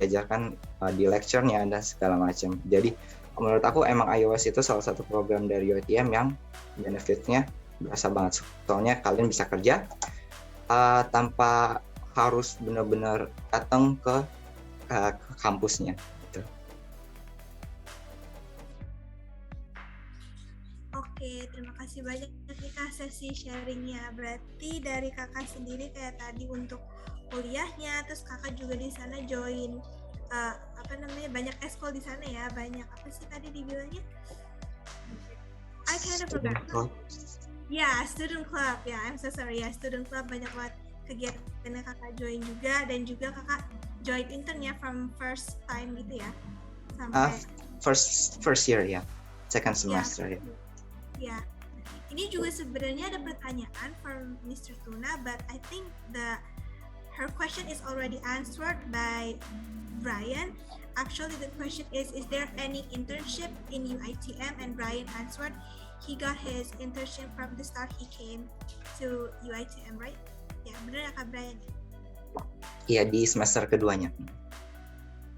diajarkan di lecture-nya dan segala macam. Jadi menurut aku emang iOS itu salah satu program dari UiTM yang benefit-nya berasa banget. Soalnya kalian bisa kerja tanpa harus benar-benar datang ke kampusnya. Oke, terima kasih banyak nih Kak sesi sharingnya. Berarti dari Kakak sendiri kayak tadi untuk kuliahnya, terus Kakak juga di sana join banyak eskol di sana ya, banyak apa sih tadi dibilangnya? I kind of forgot. Ya, student club. Ya, I'm so sorry ya, student club banyak banget kegiatan yang Kakak join juga, dan juga Kakak join intern ya from first time gitu ya? Sampai first year ya, second semester ya. Ya, ini juga sebenarnya ada pertanyaan from Mr. Tuna, but I think her question is already answered by Brian. Actually, the question is there any internship in UITM? And Brian answered, he got his internship from the start he came to UITM, right? Ya, benar ya Kak Brian? Iya, di semester keduanya.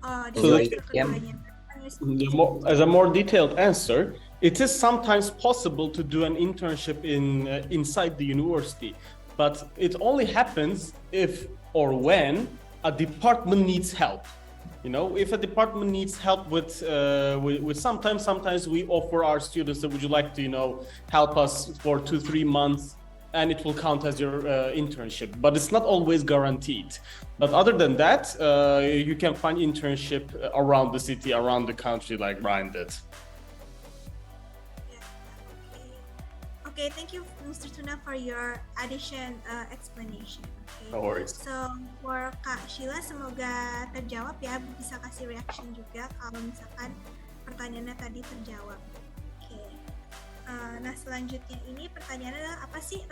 Oh, di So semester UITM. keduanya. As a more detailed answer, it is sometimes possible to do an internship inside the university, but it only happens if or when a department needs help. You know, if a department needs help with sometimes we offer our students that would you like to, you know, help us for 2-3 months, and it will count as your internship, but it's not always guaranteed. But other than that, you can find internship around the city, around the country, like Brian did. Okay, thank you, Mr. Tuna, for your addition explanation. Okay. No worries. So for Kak Sheila, semoga terjawab ya, bisa kasih reaction juga kalau misalkan pertanyaannya tadi terjawab. Oke. Nah selanjutnya ini pertanyaannya adalah apa sih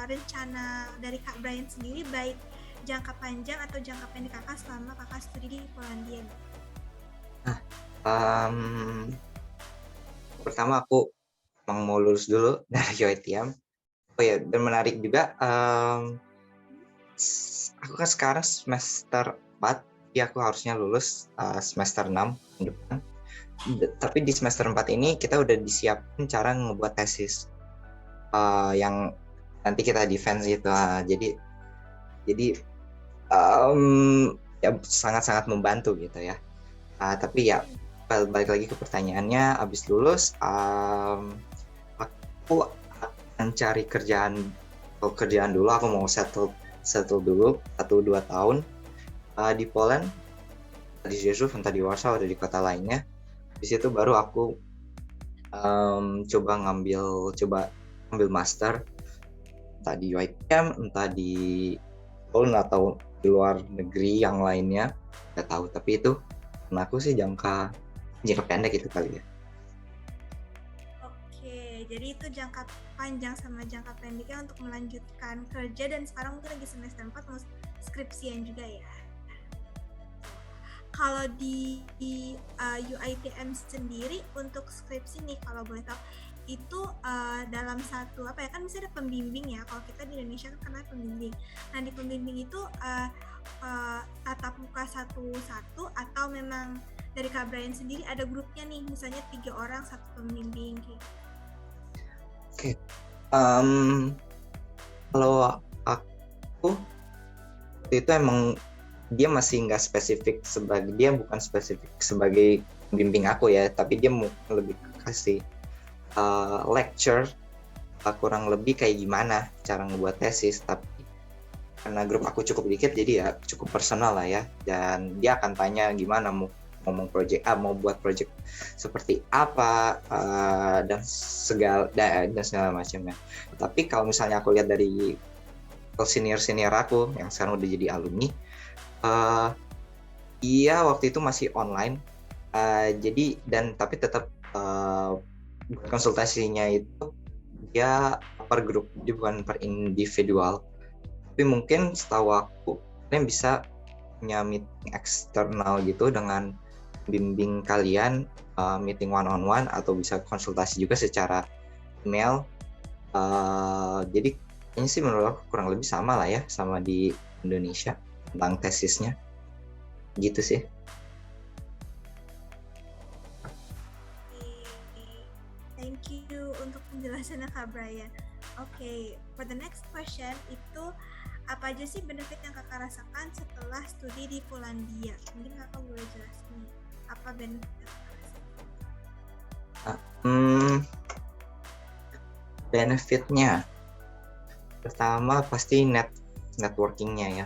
rencana dari Kak Brian sendiri, baik jangka panjang atau jangka pendek kakak selama kakak studi di Polandia? Pertama aku mau lulus dulu dari UITM. Oh ya, dan menarik juga, aku kan sekarang semester 4, ya aku harusnya lulus semester 6 depan. Tapi di semester 4 ini kita udah disiapin cara ngebuat tesis yang nanti kita defense gitu. Jadi ya sangat-sangat membantu gitu ya. Tapi ya balik lagi ke pertanyaannya, abis lulus aku akan cari kerjaan dulu. Aku mau settle dulu 1-2 tahun di Poland, di Rzeszów, entah di Warsaw atau di kota lainnya. Di situ baru aku coba ngambil master, entah di UITM, entah di Poland atau di luar negeri yang lainnya, nggak tahu. Tapi itu karena aku sih jangka pendek itu kali ya. Oke, jadi itu jangka panjang sama jangka pendeknya untuk melanjutkan kerja, dan sekarang mungkin lagi semester 4 mau skripsian juga ya. Kalau di UITM sendiri untuk skripsi nih, kalau boleh tahu itu dalam satu apa ya, kan bisa ada pembimbing ya, kalau kita di Indonesia kan karena pembimbing. Nah di pembimbing itu tatap muka satu-satu atau memang dari Kak Brian sendiri ada grupnya nih, misalnya 3 orang satu pembimbing gitu? Oke, kalau aku itu emang dia masih nggak spesifik dia bukan spesifik sebagai pembimbing aku ya, tapi dia lebih kasih lecture kurang lebih kayak gimana cara ngebuat tesis. Tapi karena grup aku cukup dikit, jadi ya cukup personal lah ya, dan dia akan tanya gimana mau ngomong project mau buat project seperti apa dan segala macamnya. Tapi kalau misalnya aku lihat dari senior aku yang sekarang udah jadi alumni, iya waktu itu masih online, jadi tapi tetap konsultasinya itu dia per grup, dia bukan per individual. Tapi mungkin setahu aku kalian bisa punya meeting eksternal gitu dengan bimbing kalian, meeting one-on-one, atau bisa konsultasi juga secara email. Jadi ini sih menurut aku kurang lebih sama lah ya, sama di Indonesia tentang tesisnya gitu sih. Thank you untuk penjelasannya Kak Brian. Oke, for the next question itu apa aja sih benefit yang kakak rasakan setelah studi di Polandia? Mungkin kakak boleh jelasin apa benefit yang kakak rasakan? Benefitnya pertama pasti networkingnya ya.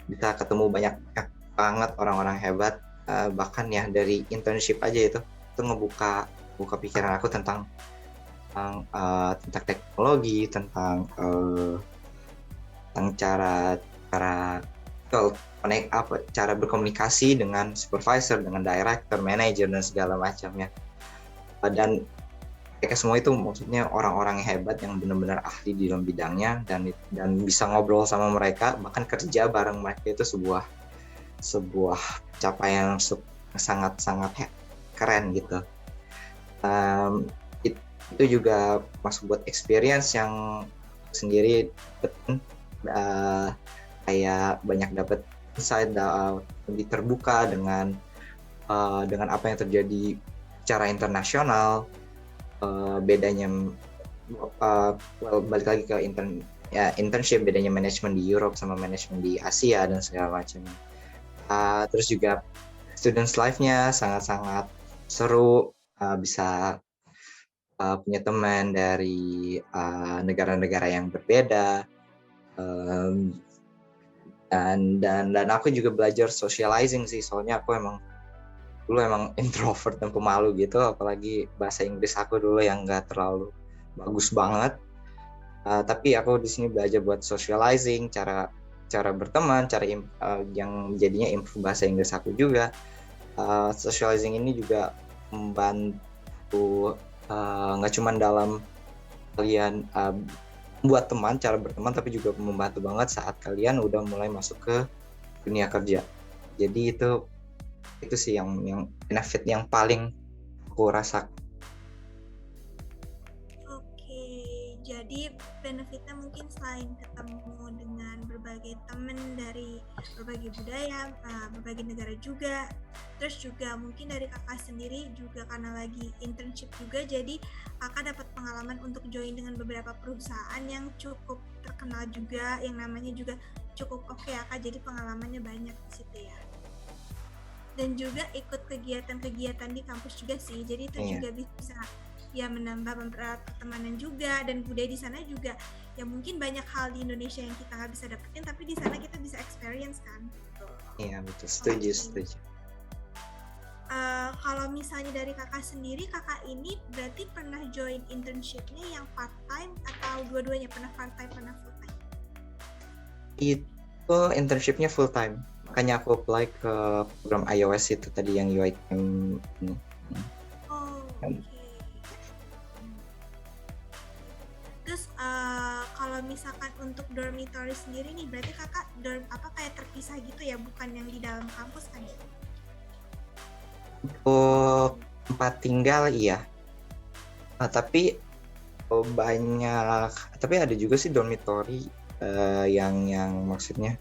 Bisa ketemu banyak banget orang-orang hebat, bahkan ya dari internship aja itu ngebuka pikiran aku tentang teknologi, tentang cara berkomunikasi dengan supervisor, dengan director, manager, dan segala macamnya. Dan mereka semua itu maksudnya orang-orang yang hebat yang benar-benar ahli di dalam bidangnya, dan bisa ngobrol sama mereka, bahkan kerja bareng mereka itu sebuah capaian yang sangat-sangat keren gitu. Um, itu juga masuk buat experience yang sendiri kayak banyak dapat insight, lebih terbuka dengan apa yang terjadi secara internasional. Bedanya balik lagi ke internship, bedanya manajemen di Europe sama manajemen di Asia dan segala macam. Terus juga students life-nya sangat-sangat seru, bisa punya teman dari negara-negara yang berbeda, dan aku juga belajar socializing sih, soalnya aku dulu emang introvert dan pemalu gitu, apalagi bahasa Inggris aku dulu yang nggak terlalu bagus banget. Tapi aku di sini belajar buat socializing, cara berteman, yang jadinya improve bahasa Inggris aku juga. Socializing ini juga membantu nggak cuma dalam kalian buat teman, cara berteman, tapi juga membantu banget saat kalian udah mulai masuk ke dunia kerja. Jadi itu sih yang benefit yang paling aku rasakan. Oke, jadi benefitnya mungkin selain ketemu dengan berbagai teman dari berbagai budaya, berbagai negara juga, terus juga mungkin dari kakak sendiri juga karena lagi internship juga, jadi kakak dapat pengalaman untuk join dengan beberapa perusahaan yang cukup terkenal juga, yang namanya juga cukup oke ya kak, jadi pengalamannya banyak di situ ya. Dan juga ikut kegiatan-kegiatan di kampus juga sih, jadi itu juga bisa ya menambah mempererat pertemanan juga, dan budaya di sana juga ya mungkin banyak hal di Indonesia yang kita nggak bisa dapetin, tapi di sana kita bisa experience kan. Iya betul, setuju. Kalau misalnya dari kakak sendiri, kakak ini berarti pernah join internship-nya yang part time atau dua-duanya, pernah part time pernah full time? Itu internship-nya full time, makanya aku apply ke program iOS itu tadi yang UiTM ini. Oke. Terus kalau misalkan untuk dormitory sendiri nih, berarti kakak kayak terpisah gitu ya, bukan yang di dalam kampus kan ya? Untuk tempat tinggal iya, tapi tapi ada juga sih dormitory yang maksudnya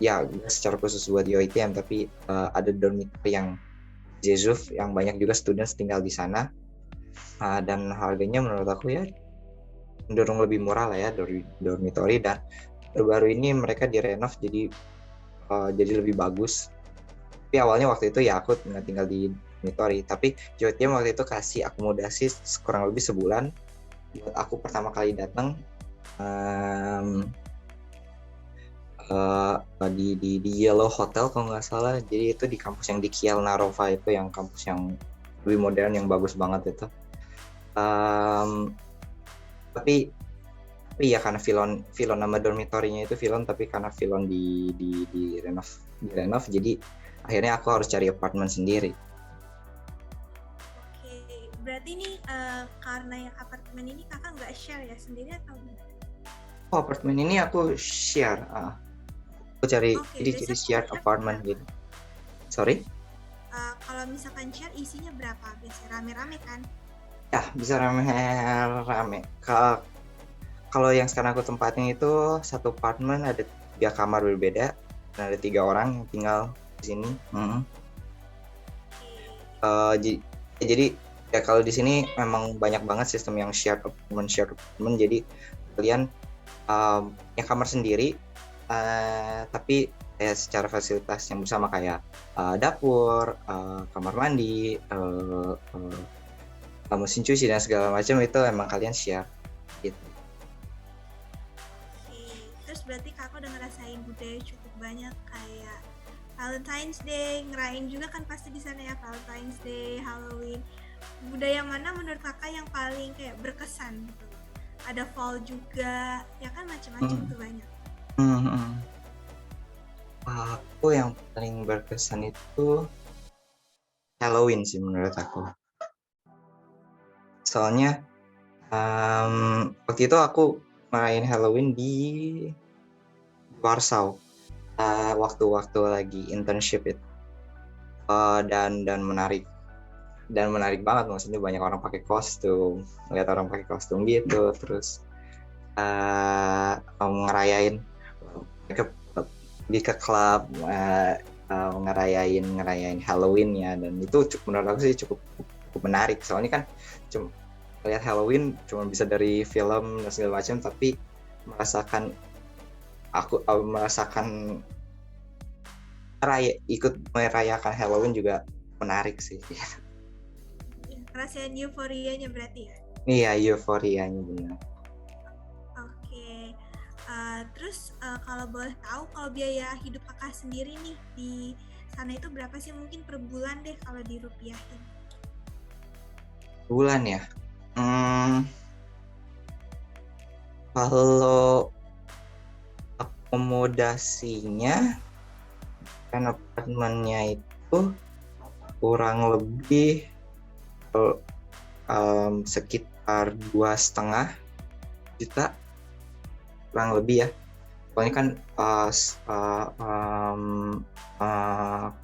ya secara khusus buat UiTM, tapi ada dormitory yang Jezuf yang banyak juga students tinggal di sana, dan harganya menurut aku ya cenderung lebih murah lah ya dormitory, dan baru-baru ini mereka direnov jadi lebih bagus. Tapi awalnya waktu itu ya aku tinggal di dormitory, tapi UiTM waktu itu kasih akomodasi kurang lebih sebulan buat aku pertama kali datang di Yellow Hotel kalau nggak salah. Jadi itu di kampus yang di Kiel Narova, itu yang kampus yang lebih modern, yang bagus banget itu. Tapi ya karena Filon nama dormitorinya itu Filon, tapi karena Filon di renov, jadi akhirnya aku harus cari apartemen sendiri. Oke, berarti nih karena yang apartemen ini kakak nggak share ya, sendiri atau gimana? Oh, apartemen ini aku share. Aku cari jadi share apartemen gitu. Sorry? Kalau misalkan share isinya berapa? Biasanya rame-rame kan? Ya, bisa rame. Kalau yang sekarang aku tempatin itu satu apartemen ada 3 kamar berbeda, dan ada 3 orang yang tinggal di sini. Jadi ya kalau di sini memang banyak banget sistem yang shared apartment. Jadi kalian punya kamar sendiri, tapi secara fasilitas yang bersama kayak dapur, kamar mandi, mesin cuci dan segala macam itu emang kalian share gitu. Terus berarti kakak udah ngerasain budaya cukup banyak, kayak Valentine's Day, ngerayain juga kan pasti di sana ya, Valentine's Day, Halloween. Budaya mana menurut kakak yang paling kayak berkesan gitu? Ada fall juga, ya kan macam-macam tuh banyak. Aku yang paling berkesan itu Halloween sih menurut aku. Soalnya waktu itu aku main Halloween di Warsaw, waktu-waktu lagi internship itu. Dan menarik banget, maksudnya banyak orang pakai kostum, ngeliat orang pakai kostum gitu, terus ngerayain, mereka pergi ke klub, ngerayain Halloween-nya, dan itu menurut aku sih cukup menarik. Soalnya kan cuma lihat Halloween cuma bisa dari film dan segala macam, tapi merasakan ikut merayakan Halloween juga menarik sih. Rasain euforianya berarti ya? Iya, euforianya benar. Oke. Terus kalau boleh tahu, kalau biaya hidup kakak sendiri nih di sana itu berapa sih, mungkin per bulan deh kalau dirupiahin? Bulan ya? Kalau akomodasinya, kan apartemennya itu kurang lebih sekitar 2,5 juta kurang lebih ya. Pokoknya kan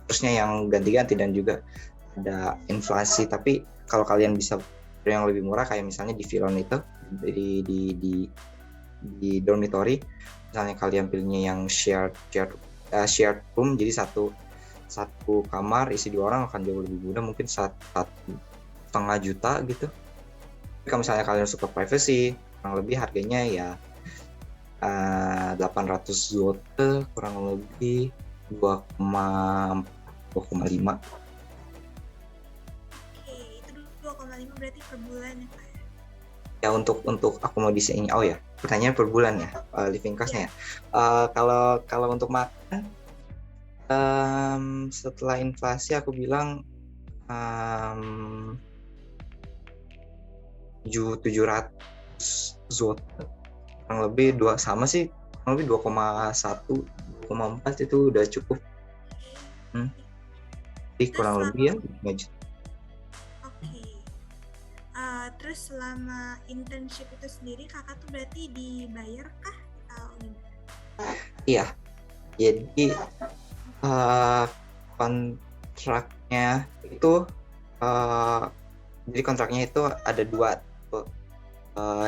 terusnya yang ganti-ganti dan juga ada inflasi. Tapi kalau kalian bisa yang lebih murah, kayak misalnya di Vilon itu di dormitory, misalnya kalian pilihnya yang shared room, jadi satu kamar isi 2 orang akan jauh lebih mudah, mungkin 1,5 juta gitu. Tapi kalau misalnya kalian suka privacy, kurang lebih harganya ya 800 zloty, kurang lebih 2,5. Oke, itu 2,5 berarti per bulan ya Kak? Ya, untuk akomodasinya. Oh ya, pertanyaan per bulan ya, living cost-nya ya. Kalau untuk makan, setelah inflasi aku bilang 700 zloty, kurang lebih kurang lebih 2,1 2,4 itu udah cukup. Jadi kurang lebih ya 5 juta. Oke. Terus selama internship itu sendiri kakak tuh berarti dibayar kah atau gimana? Iya, jadi kontraknya itu ada 2.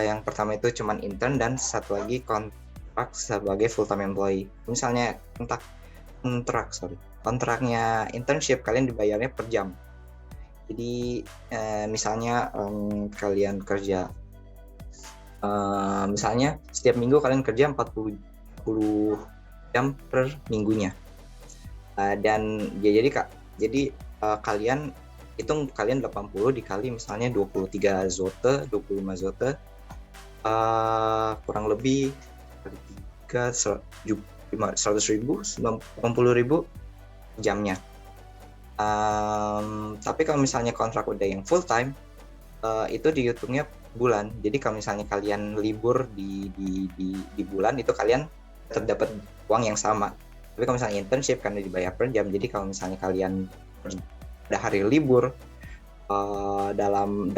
Yang pertama itu cuman intern, dan satu lagi kontrak sebagai full time employee. Misalnya kontraknya internship, kalian dibayarnya per jam. Jadi misalnya kalian kerja misalnya setiap minggu kalian kerja 40 jam per minggunya, dan ya jadi kalian hitung, kalian 80 dikali misalnya 23 zloty, 25 zloty, kurang lebih 100.000, 80.000 jamnya. Tapi kalau misalnya kontrak udah yang full time, itu dihitungnya bulan. Jadi kalau misalnya kalian libur di bulan itu, kalian tetap dapat uang yang sama. Tapi kalau misalnya internship karena dibayar per jam, jadi kalau misalnya kalian ada hari libur dalam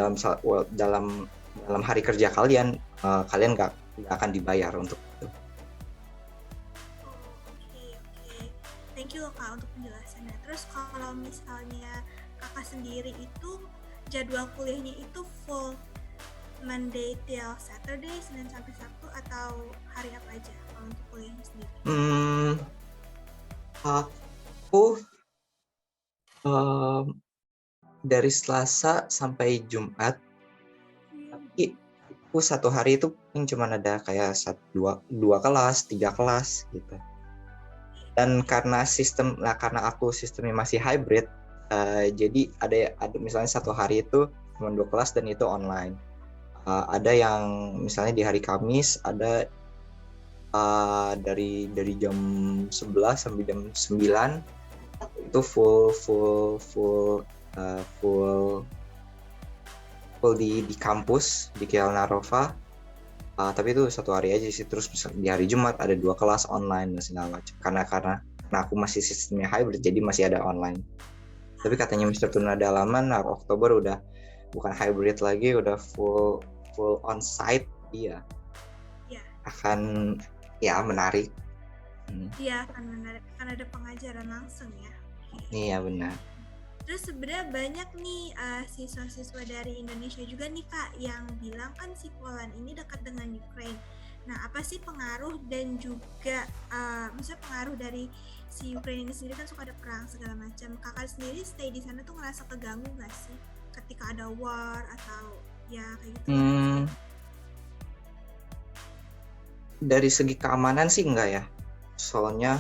hari kerja kalian, kalian nggak akan dibayar untuk itu. Oke. Thank you Kak untuk penjelasannya. Terus kalau misalnya kakak sendiri itu jadwal kuliahnya itu full Monday till Saturday, Senin sampai Sabtu, atau hari apa aja kalau untuk kuliahnya sendiri? Aku dari Selasa sampai Jumat, tapi aku satu hari itu cuma ada kayak 2 kelas, 3 kelas gitu. Dan karena aku sistemnya masih hybrid, jadi ada misalnya satu hari itu cuma 2 kelas dan itu online. Ada yang misalnya di hari Kamis ada dari jam 11 sampai jam 9 itu full di kampus di Kelnarova. Tapi itu satu hari aja sih. Terus di hari Jumat ada 2 kelas online dan segala macam. Karena aku masih sistemnya hybrid, jadi masih ada online. Tapi katanya Mr. Tuna Dalaman Oktober udah bukan hybrid lagi, udah full on-site, iya Ya, akan ya menarik. iya akan menarik, akan ada pengajaran langsung ya. Oke. Iya benar. Terus sebenarnya banyak nih siswa-siswa dari Indonesia juga nih Kak yang bilang kan si Poland ini dekat dengan Ukraine. Nah, apa sih pengaruh dan juga maksudnya pengaruh dari si Ukraine ini sendiri kan suka ada perang segala macam. Kakak sendiri stay di sana tuh ngerasa keganggu nggak sih ketika ada war atau ya kayak gitu? Dari segi keamanan sih enggak ya, soalnya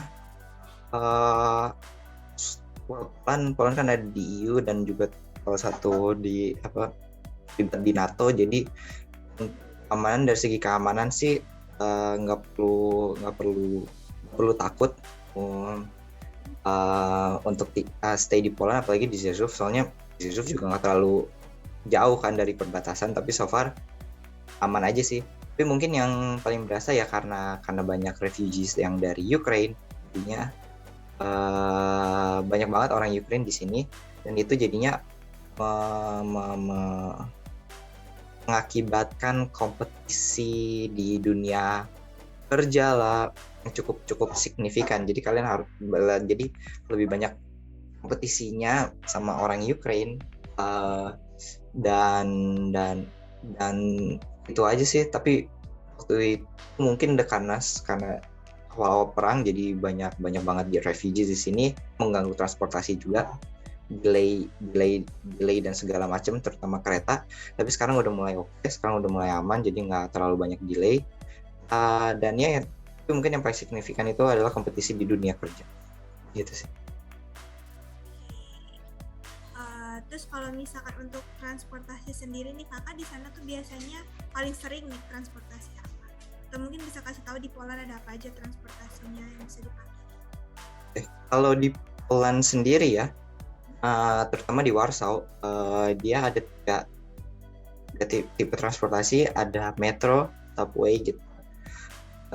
Poland kan ada di EU dan juga salah satu di NATO, jadi keamanan, dari segi keamanan sih nggak perlu takut untuk stay di Poland, apalagi di Rzeszów, soalnya Rzeszów juga nggak terlalu jauh kan dari perbatasan, tapi so far aman aja sih. Tapi mungkin yang paling berasa ya karena banyak refugees yang dari Ukraine, jadinya banyak banget orang Ukraine di sini, dan itu jadinya mengakibatkan kompetisi di dunia kerja lah yang cukup signifikan. Jadi kalian harus jadi lebih banyak kompetisinya sama orang Ukraine, dan itu aja sih. Tapi waktu itu mungkin karena awal perang, jadi banyak banget di refugees di sini, mengganggu transportasi juga, delay dan segala macam, terutama kereta. Tapi sekarang udah mulai sekarang udah mulai aman, jadi nggak terlalu banyak delay. Dan ya itu mungkin yang paling signifikan itu adalah kompetisi di dunia kerja, gitu sih. Terus kalau misalkan untuk transportasi sendiri nih Kakak di sana tuh biasanya paling sering nih transportasi apa? Atau mungkin bisa kasih tahu di Poland ada apa aja transportasinya yang bisa dipakai? Kalau di Poland sendiri ya, terutama di Warsaw, dia ada tipe transportasi, ada metro, subway gitu.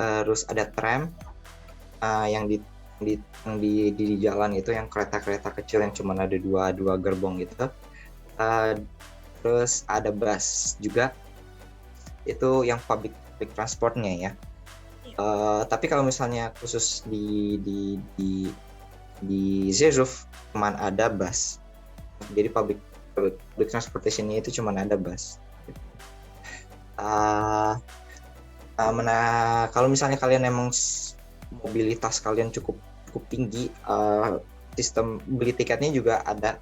Terus ada tram, yang di jalan itu, yang kereta kecil yang cuma ada dua gerbong gitu. Terus ada bus juga, itu yang public transportnya ya. Tapi kalau misalnya khusus di Rzeszów cuma ada bus, jadi public transportation-nya itu cuma ada bus. Kalau misalnya kalian emang mobilitas kalian cukup tinggi, sistem beli tiketnya juga ada.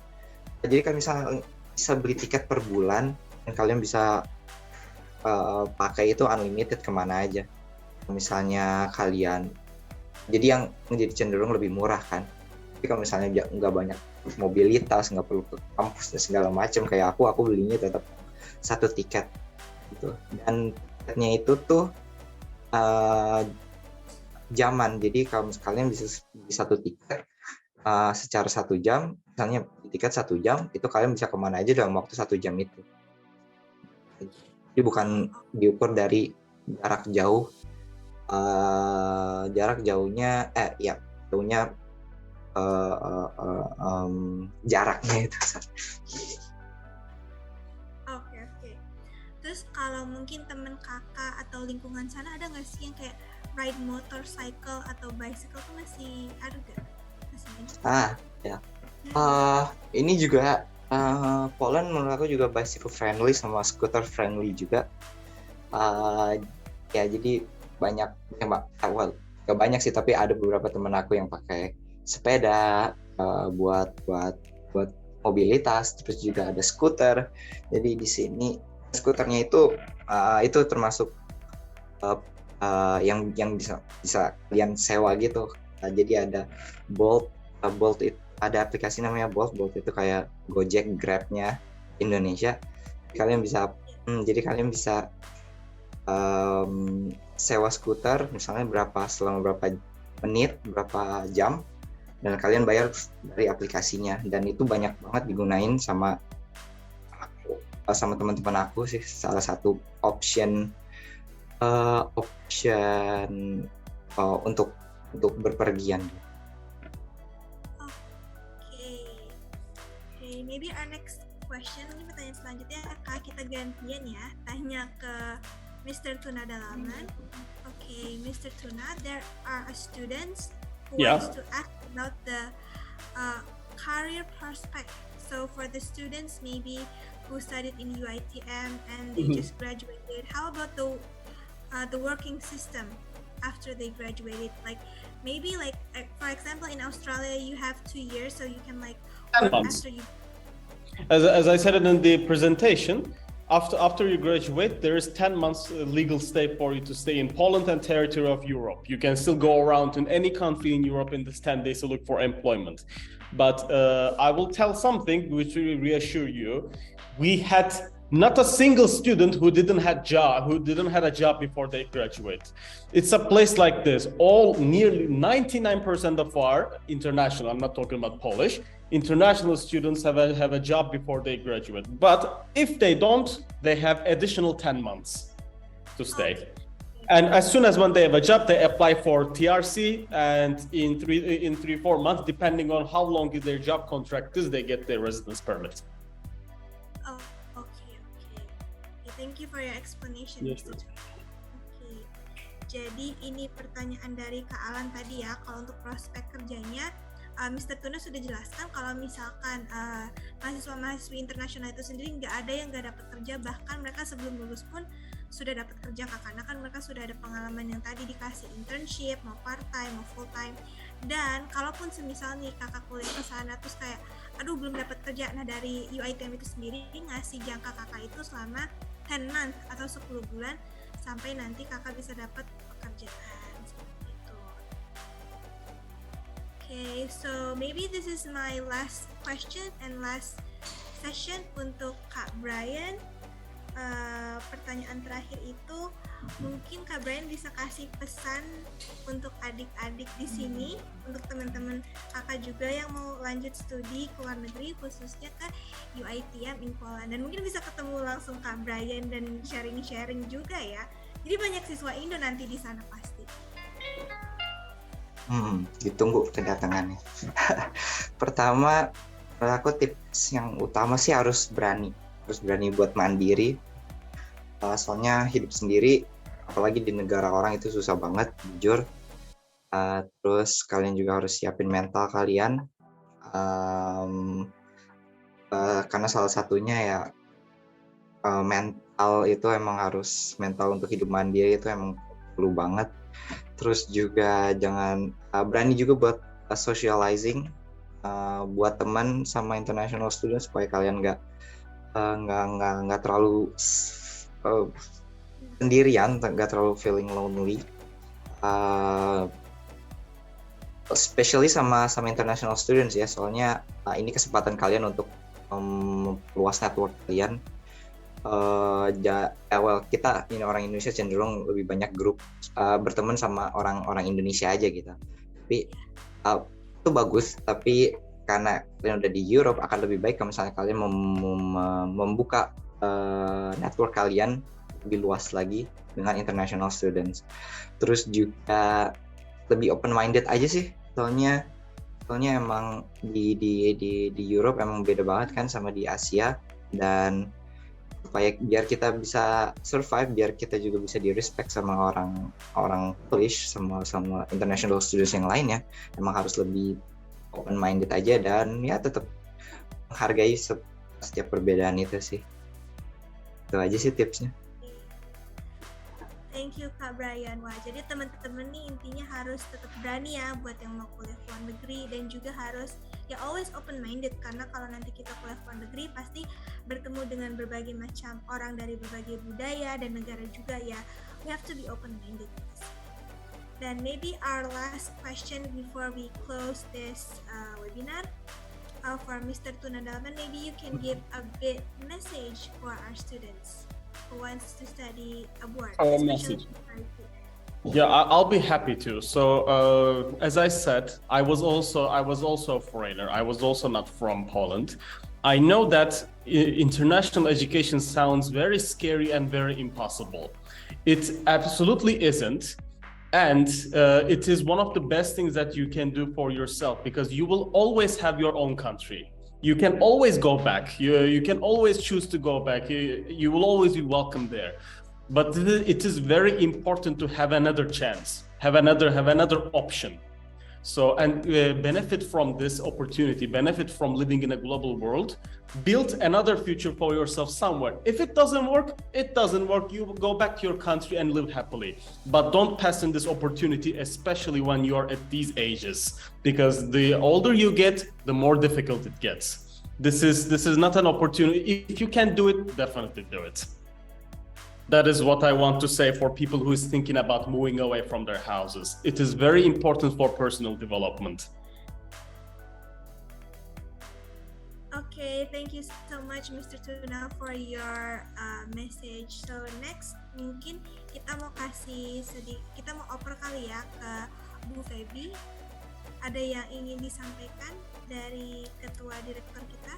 Jadi kan misalnya bisa beli tiket per bulan, dan kalian bisa pakai itu unlimited kemana aja. Misalnya kalian, jadi yang menjadi cenderung lebih murah kan. Tapi kalau misalnya nggak banyak mobilitas, nggak perlu ke kampus dan segala macam, kayak aku belinya tetap satu tiket gitu. Dan tiketnya itu tuh jaman, jadi kalau kalian bisa beli satu tiket secara 1 jam, misalnya tiket 1 jam, itu kalian bisa kemana aja dalam waktu 1 jam itu. Jadi bukan diukur dari jarak jauh, jauhnya jaraknya itu. Oke. Terus kalau mungkin temen kakak atau lingkungan sana ada nggak sih yang kayak ride motorcycle atau bicycle tuh masih ada nggak? Ya. Ini juga Poland menurut aku juga bicycle friendly sama scooter friendly juga. Ya jadi gak banyak sih, tapi ada beberapa teman aku yang pakai sepeda buat mobilitas. Terus juga ada skuter. Jadi di sini skuternya itu termasuk yang bisa kalian sewa gitu. Jadi ada Bolt itu ada aplikasi namanya Bolt itu kayak Gojek, Grab-nya Indonesia. Kalian bisa sewa skuter misalnya selama berapa menit, berapa jam, dan kalian bayar dari aplikasinya. Dan itu banyak banget digunain sama teman-teman aku sih, salah satu option untuk berpergian. Okay, maybe our next question, ini pertanyaan selanjutnya Kak, kita gantian ya, tanya ke Mr. Tuna Dalaman. Okay, Mr. Tuna, there are students who wants to ask about the career prospect. So for the students maybe who studied in UITM and they just graduated, how about the working system after they graduated? Like maybe like for example in Australia you have 2 years, so you can like work after you. As I said in the presentation, after you graduate, there is 10 months legal stay for you to stay in Poland and territory of Europe. You can still go around in any country in Europe in this 10 days to look for employment. But I will tell something which will reassure you. We had not a single student who didn't have a job before they graduate. It's a place like this. Nearly 99% of our international, I'm not talking about Polish, international students have a job before they graduate. But if they don't, they have additional 10 months to stay. And as soon as when they have a job, they apply for TRC, and in 3-4 months, depending on how long is their job contract is, they get their residence permit. Oh, okay. Thank you for your explanation, Yes, Mr. Tuna. Okay. Jadi ini pertanyaan dari Kak Alan tadi ya, kalau untuk prospek kerjanya, Mr. Tuna sudah jelaskan kalau misalkan mahasiswa-mahasiswi internasional itu sendiri nggak ada yang nggak dapat kerja, bahkan mereka sebelum lulus pun sudah dapat kerja Kak, karena kan mereka sudah ada pengalaman yang tadi dikasih internship, mau part time, mau full time. Dan kalaupun semisal nih kakak kuliah ke sana terus kayak aduh belum dapat kerja, nah dari UITM itu sendiri ngasih jangka kakak itu selama 10 months atau 10 bulan sampai nanti kakak bisa dapat pekerjaan seperti itu. Okay, so maybe this is my last question and last session untuk Kak Brian. Pertanyaan terakhir itu mungkin Kak Brian bisa kasih pesan untuk adik-adik di sini, untuk teman-teman kakak juga yang mau lanjut studi ke luar negeri, khususnya ke UITM in Poland, dan mungkin bisa ketemu langsung Kak Brian dan sharing-sharing juga ya. Jadi banyak siswa Indo nanti di sana pasti. Ditunggu kedatangannya. Pertama, menurut aku tips yang utama sih harus berani buat mandiri. Soalnya hidup sendiri, apalagi di negara orang itu susah banget, jujur. Terus kalian juga harus siapin mental kalian, karena salah satunya ya mental itu emang harus, mental untuk hidup mandiri itu emang perlu banget. Terus juga jangan berani juga buat socializing, buat teman sama international student supaya kalian nggak terlalu sendirian, nggak terlalu feeling lonely. Especially sama international students ya, soalnya ini kesempatan kalian untuk luas network kalian. Kita ini orang Indonesia cenderung lebih banyak grup berteman sama orang Indonesia aja gitu. Tapi itu bagus, tapi karena kalian udah di Europe akan lebih baik kalau misalnya kalian membuka network kalian lebih luas lagi dengan international students. Terus juga lebih open minded aja sih, soalnya emang di Europe emang beda banget kan sama di Asia, dan supaya biar kita bisa survive, biar kita juga bisa di respect sama orang Polish sama international students yang lainnya, emang harus lebih open minded aja dan ya tetap menghargai setiap perbedaan itu sih. Itu aja sih tipsnya. Thank you Kak Brian. Wah, jadi teman-teman nih intinya harus tetap berani ya buat yang mau kuliah ke luar negeri, dan juga harus ya always open minded, karena kalau nanti kita kuliah ke luar negeri pasti bertemu dengan berbagai macam orang dari berbagai budaya dan negara juga ya. We have to be open minded. Dan maybe our last question before we close this webinar, for Mr. Tuna Dalaman, maybe you can give a bit message for our students who wants to study abroad. Yeah, I'll be happy to. So as I said, I was also a foreigner. I was also not from Poland. I know that international education sounds very scary and very impossible. It absolutely isn't. And it is one of the best things that you can do for yourself, because you will always have your own country. you can always go back. You can always choose to go back. You will always be welcome there. But it is very important to have another chance, have another option. So, and benefit from this opportunity, benefit from living in a global world, build another future for yourself somewhere. If it doesn't work, it doesn't work. You go back to your country and live happily. But don't pass in this opportunity, especially when you are at these ages, because the older you get, the more difficult it gets. This is not an opportunity. If you can do it, definitely do it. That is what I want to say for people who is thinking about moving away from their houses. It is very important for personal development. Okay, thank you so much Mr. Tuna for your message. So next mungkin kita mau oper kali ya ke Bu Feby. Ada yang ingin disampaikan dari ketua direktur kita?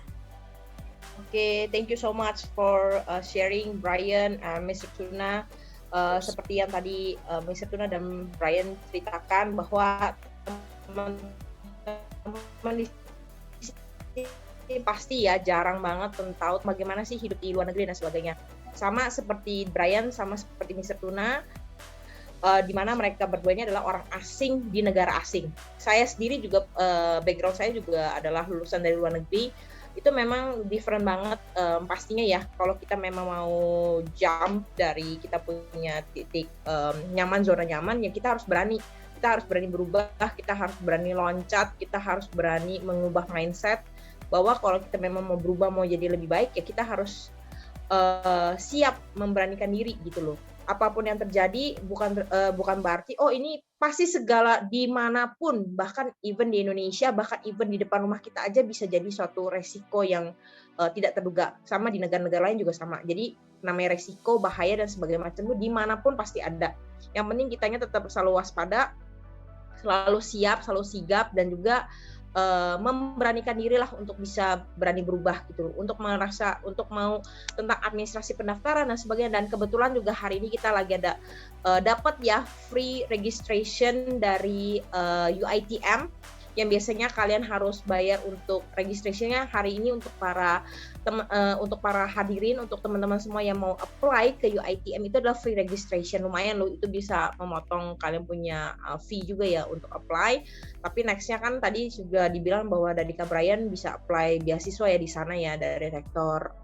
Oke, thank you so much for sharing Brian, Mr. Tuna. Seperti yang tadi Mr. Tuna dan Brian ceritakan bahwa teman-teman di sini pasti ya jarang banget tahu bagaimana sih hidup di luar negeri dan sebagainya. Sama seperti Brian, sama seperti Mr. Tuna, di mana mereka berdua ini adalah orang asing di negara asing. Saya sendiri juga background saya juga adalah lulusan dari luar negeri. Itu memang different banget pastinya ya, kalau kita memang mau jump dari kita punya titik zona nyaman ya kita harus berani berubah, kita harus berani loncat, kita harus berani mengubah mindset bahwa kalau kita memang mau berubah, mau jadi lebih baik ya kita harus siap memberanikan diri gitu loh. Apapun yang terjadi bukan berarti ini pasti segala dimanapun, bahkan even di Indonesia, bahkan even di depan rumah kita aja bisa jadi suatu resiko yang tidak terduga. Sama di negara-negara lain juga sama. Jadi namanya resiko, bahaya dan sebagainya macam itu dimanapun pasti ada. Yang penting kitanya tetap selalu waspada, selalu siap, selalu sigap, dan juga memberanikan diri lah untuk bisa berani berubah gitu, untuk mau tentang administrasi pendaftaran dan sebagainya. Dan kebetulan juga hari ini kita lagi ada dapat ya free registration dari UiTM yang biasanya kalian harus bayar untuk registrationnya. Hari ini untuk para hadirin, untuk teman-teman semua yang mau apply ke UiTM itu adalah free registration. Lumayan loh, itu bisa memotong kalian punya fee juga ya untuk apply. Tapi nextnya kan tadi juga dibilang bahwa dari Kak Brian bisa apply beasiswa ya di sana ya, dari rektor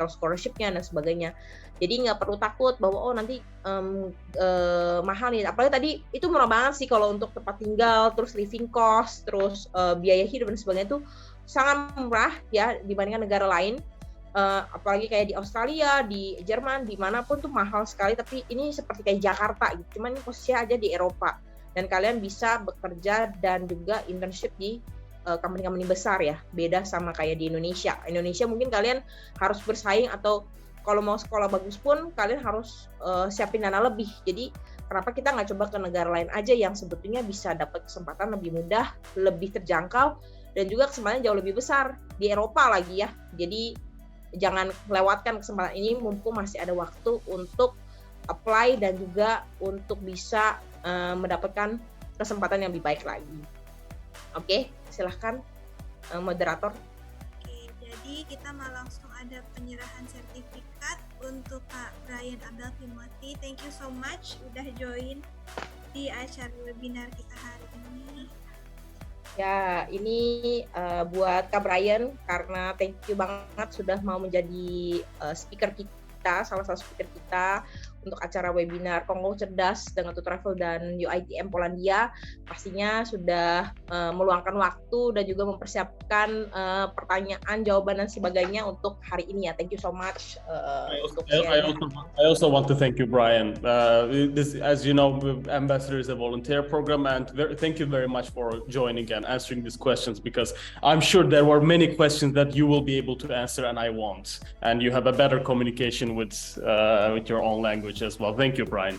scholarship-nya dan sebagainya. Jadi nggak perlu takut bahwa nanti mahal nih. Apalagi tadi itu murah banget sih kalau untuk tempat tinggal, terus living cost, terus biaya hidup dan sebagainya itu sangat murah ya dibandingkan negara lain. Apalagi kayak di Australia, di Jerman, dimanapun tuh mahal sekali. Tapi ini seperti kayak Jakarta gitu. Cuman ini posisinya aja di Eropa. Dan kalian bisa bekerja dan juga internship di company-company besar ya. Beda sama kayak di Indonesia. Indonesia mungkin kalian harus bersaing, atau kalau mau sekolah bagus pun kalian harus siapin dana lebih. Jadi kenapa kita nggak coba ke negara lain aja yang sebetulnya bisa dapat kesempatan lebih mudah, lebih terjangkau, dan juga kesempatan jauh lebih besar di Eropa lagi ya. Jadi jangan lewatkan kesempatan ini mumpung masih ada waktu untuk apply dan juga untuk bisa mendapatkan kesempatan yang lebih baik lagi. Oke, silahkan moderator. Jadi kita mau langsung ada penyerahan sertifikat untuk Kak Brian Abel Timothy. Thank you so much udah join di acara webinar kita hari ini. Ya, ini buat Kak Brian, karena thank you banget sudah mau menjadi speaker kita, salah satu speaker kita untuk acara webinar Kongo Cerdas dengan Tutor Travel dan UiTM Polandia. Pastinya sudah meluangkan waktu dan juga mempersiapkan pertanyaan, jawaban dan sebagainya untuk hari ini ya. Thank you so much. I also want to thank you, Brian. This, as you know, Ambassador is a volunteer program, and thank you very much for joining and answering these questions, because I'm sure there were many questions that you will be able to answer and I won't. And you have a better communication with your own language as well. Thank you, Brian.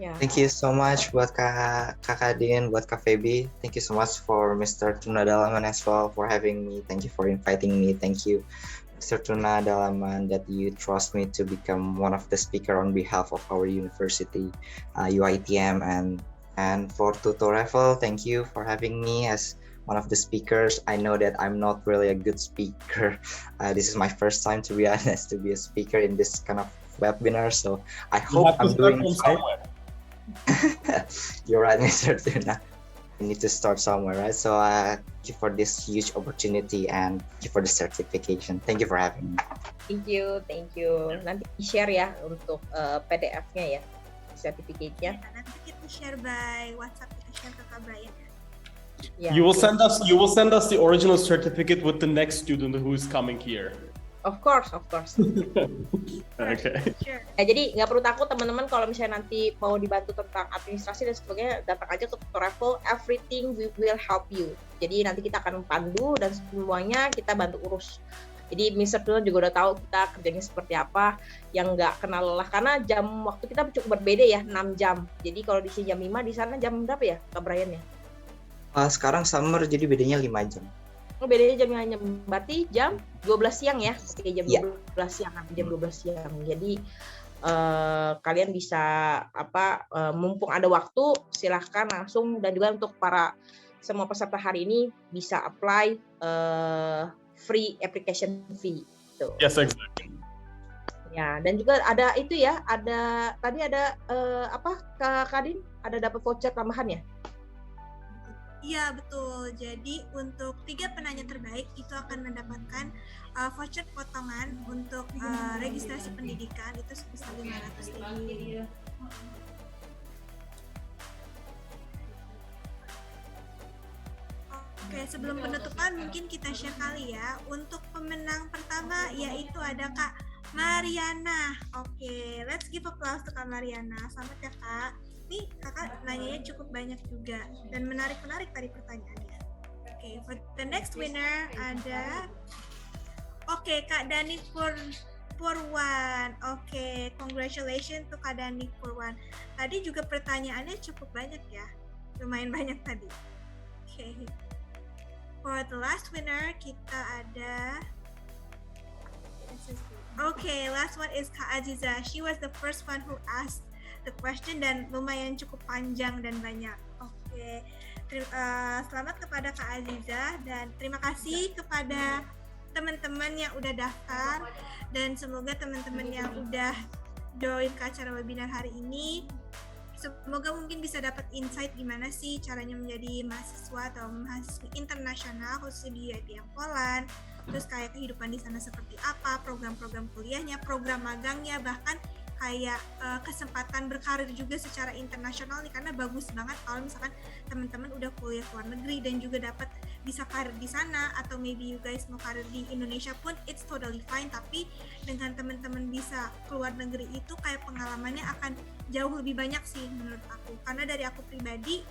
Yeah. Thank you so much buat Kakak Din, buat Kak Feby. Thank you so much for Mr. Tuna Dalaman as well for having me. Thank you for inviting me. Thank you, Mr. Tuna Dalaman, that you trust me to become one of the speaker on behalf of our university, UiTM, and for Tutor Travel. Thank you for having me as one of the speakers. I know that I'm not really a good speaker. This is my first time, to be honest, to be a speaker in this kind of webinar. So I You hope have to I'm start doing from fine. somewhere. You're right, Mr. Tuna. I need to start somewhere, right? So thank you for this huge opportunity and thank you for the certification. Thank you for having me. Thank you. Nanti di-share ya untuk PDF-nya ya, sertifikatnya. Ya, nanti kita share by WhatsApp, kita share ke Kak Brian. Ya, You will oke. send us the original certificate with the next student who is coming here. Of course. Okay. Sure. Ya, jadi nggak perlu takut teman-teman kalau misalnya nanti mau dibantu tentang administrasi dan sebagainya, datang aja ke Tutorable, everything will help you. Jadi nanti kita akan pandu dan semuanya kita bantu urus. Jadi Mr. Tuna juga udah tahu kita kerjanya seperti apa, yang nggak kenal lelah, karena jam waktu kita cukup berbeda ya, 6 jam. Jadi kalau di sini jam 5, di sana jam berapa ya, Kak Brian ya? Sekarang summer jadi bedanya 5 jam. Oh, bedanya jamnya berarti jam 12 siang ya. Oke, jam Iya. 12 siang, jam 12 siang. Jadi kalian bisa mumpung ada waktu silahkan langsung, dan juga untuk para semua peserta hari ini bisa apply free application fee gitu. Yes, exactly. Ya, dan juga ada itu ya, tadi ada Kak Kadin ada dapat voucher tambahan ya? Iya, betul. Jadi untuk 3 penanya terbaik itu akan mendapatkan voucher potongan untuk registrasi pendidikan itu sebesar 500.000. Oke, sebelum penutupan mungkin kita share kali ya. Untuk pemenang pertama yaitu ada Kak Mariana. Oke, let's give applause to Kak Mariana. Selamat ya Kak. Nih kakak nanyanya cukup banyak juga dan menarik-menarik tadi pertanyaannya. Oke, for the next winner ada Kak Dani Purwan. Oke, congratulations to Kak Dani Purwan. Tadi juga pertanyaannya cukup banyak ya, lumayan banyak tadi. Oke, for the last winner kita ada last one is Kak Aziza. She was the first one who asked the question dan lumayan cukup panjang dan banyak. Oke, selamat kepada Kak Aziza dan terima kasih kepada teman-teman yang udah daftar, dan semoga teman-teman yang udah join ke acara webinar hari ini, semoga mungkin bisa dapat insight gimana sih caranya menjadi mahasiswa atau mahasiswa internasional khususnya di UiTM Poland. Terus kayak kehidupan di sana seperti apa, program-program kuliahnya, program magangnya, bahkan kayak kesempatan berkarir juga secara internasional nih, karena bagus banget kalau misalkan teman-teman udah kuliah ke luar negeri dan juga dapat bisa karir di sana, atau maybe you guys mau karir di Indonesia pun it's totally fine, tapi dengan teman-teman bisa keluar negeri itu kayak pengalamannya akan jauh lebih banyak sih menurut aku, karena dari aku pribadi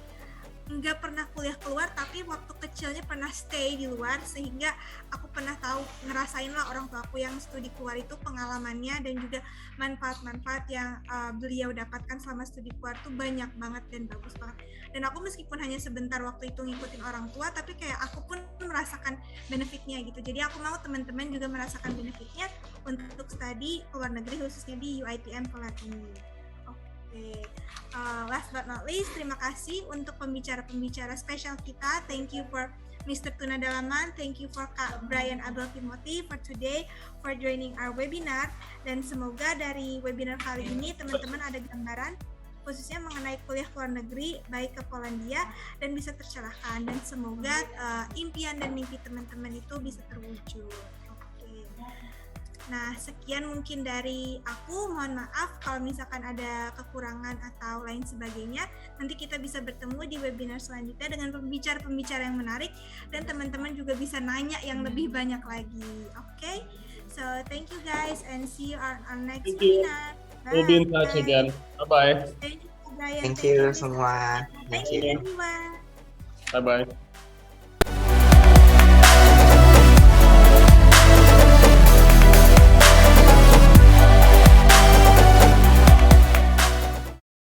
nggak pernah kuliah keluar, tapi waktu kecilnya pernah stay di luar, sehingga aku pernah tahu, ngerasain lah orang tua aku yang studi keluar itu pengalamannya dan juga manfaat-manfaat yang beliau dapatkan selama studi keluar tuh banyak banget dan bagus banget. Dan aku meskipun hanya sebentar waktu itu ngikutin orang tua, tapi kayak aku pun merasakan benefitnya gitu. Jadi aku mau teman-teman juga merasakan benefitnya untuk studi ke luar negeri, khususnya di UiTM Poland ini. Last but not least, terima kasih untuk pembicara-pembicara spesial kita. Thank you for Mr. Tuna Dalaman, thank you for Kak Brian Abdul Timothy for today for joining our webinar. Dan semoga dari webinar kali ini teman-teman ada gambaran khususnya mengenai kuliah ke luar negeri baik ke Polandia dan bisa tercerahkan, dan semoga impian dan mimpi teman-teman itu bisa terwujud. Nah, sekian mungkin dari aku. Mohon maaf kalau misalkan ada kekurangan atau lain sebagainya. Nanti kita bisa bertemu di webinar selanjutnya dengan pembicara-pembicara yang menarik, dan teman-teman juga bisa nanya yang lebih banyak lagi. Oke? So, thank you guys and see you on our next webinar. We'll be in touch again. Bye-bye. Thank you, Brian. Thank you semua. Thank you, everyone. Bye-bye.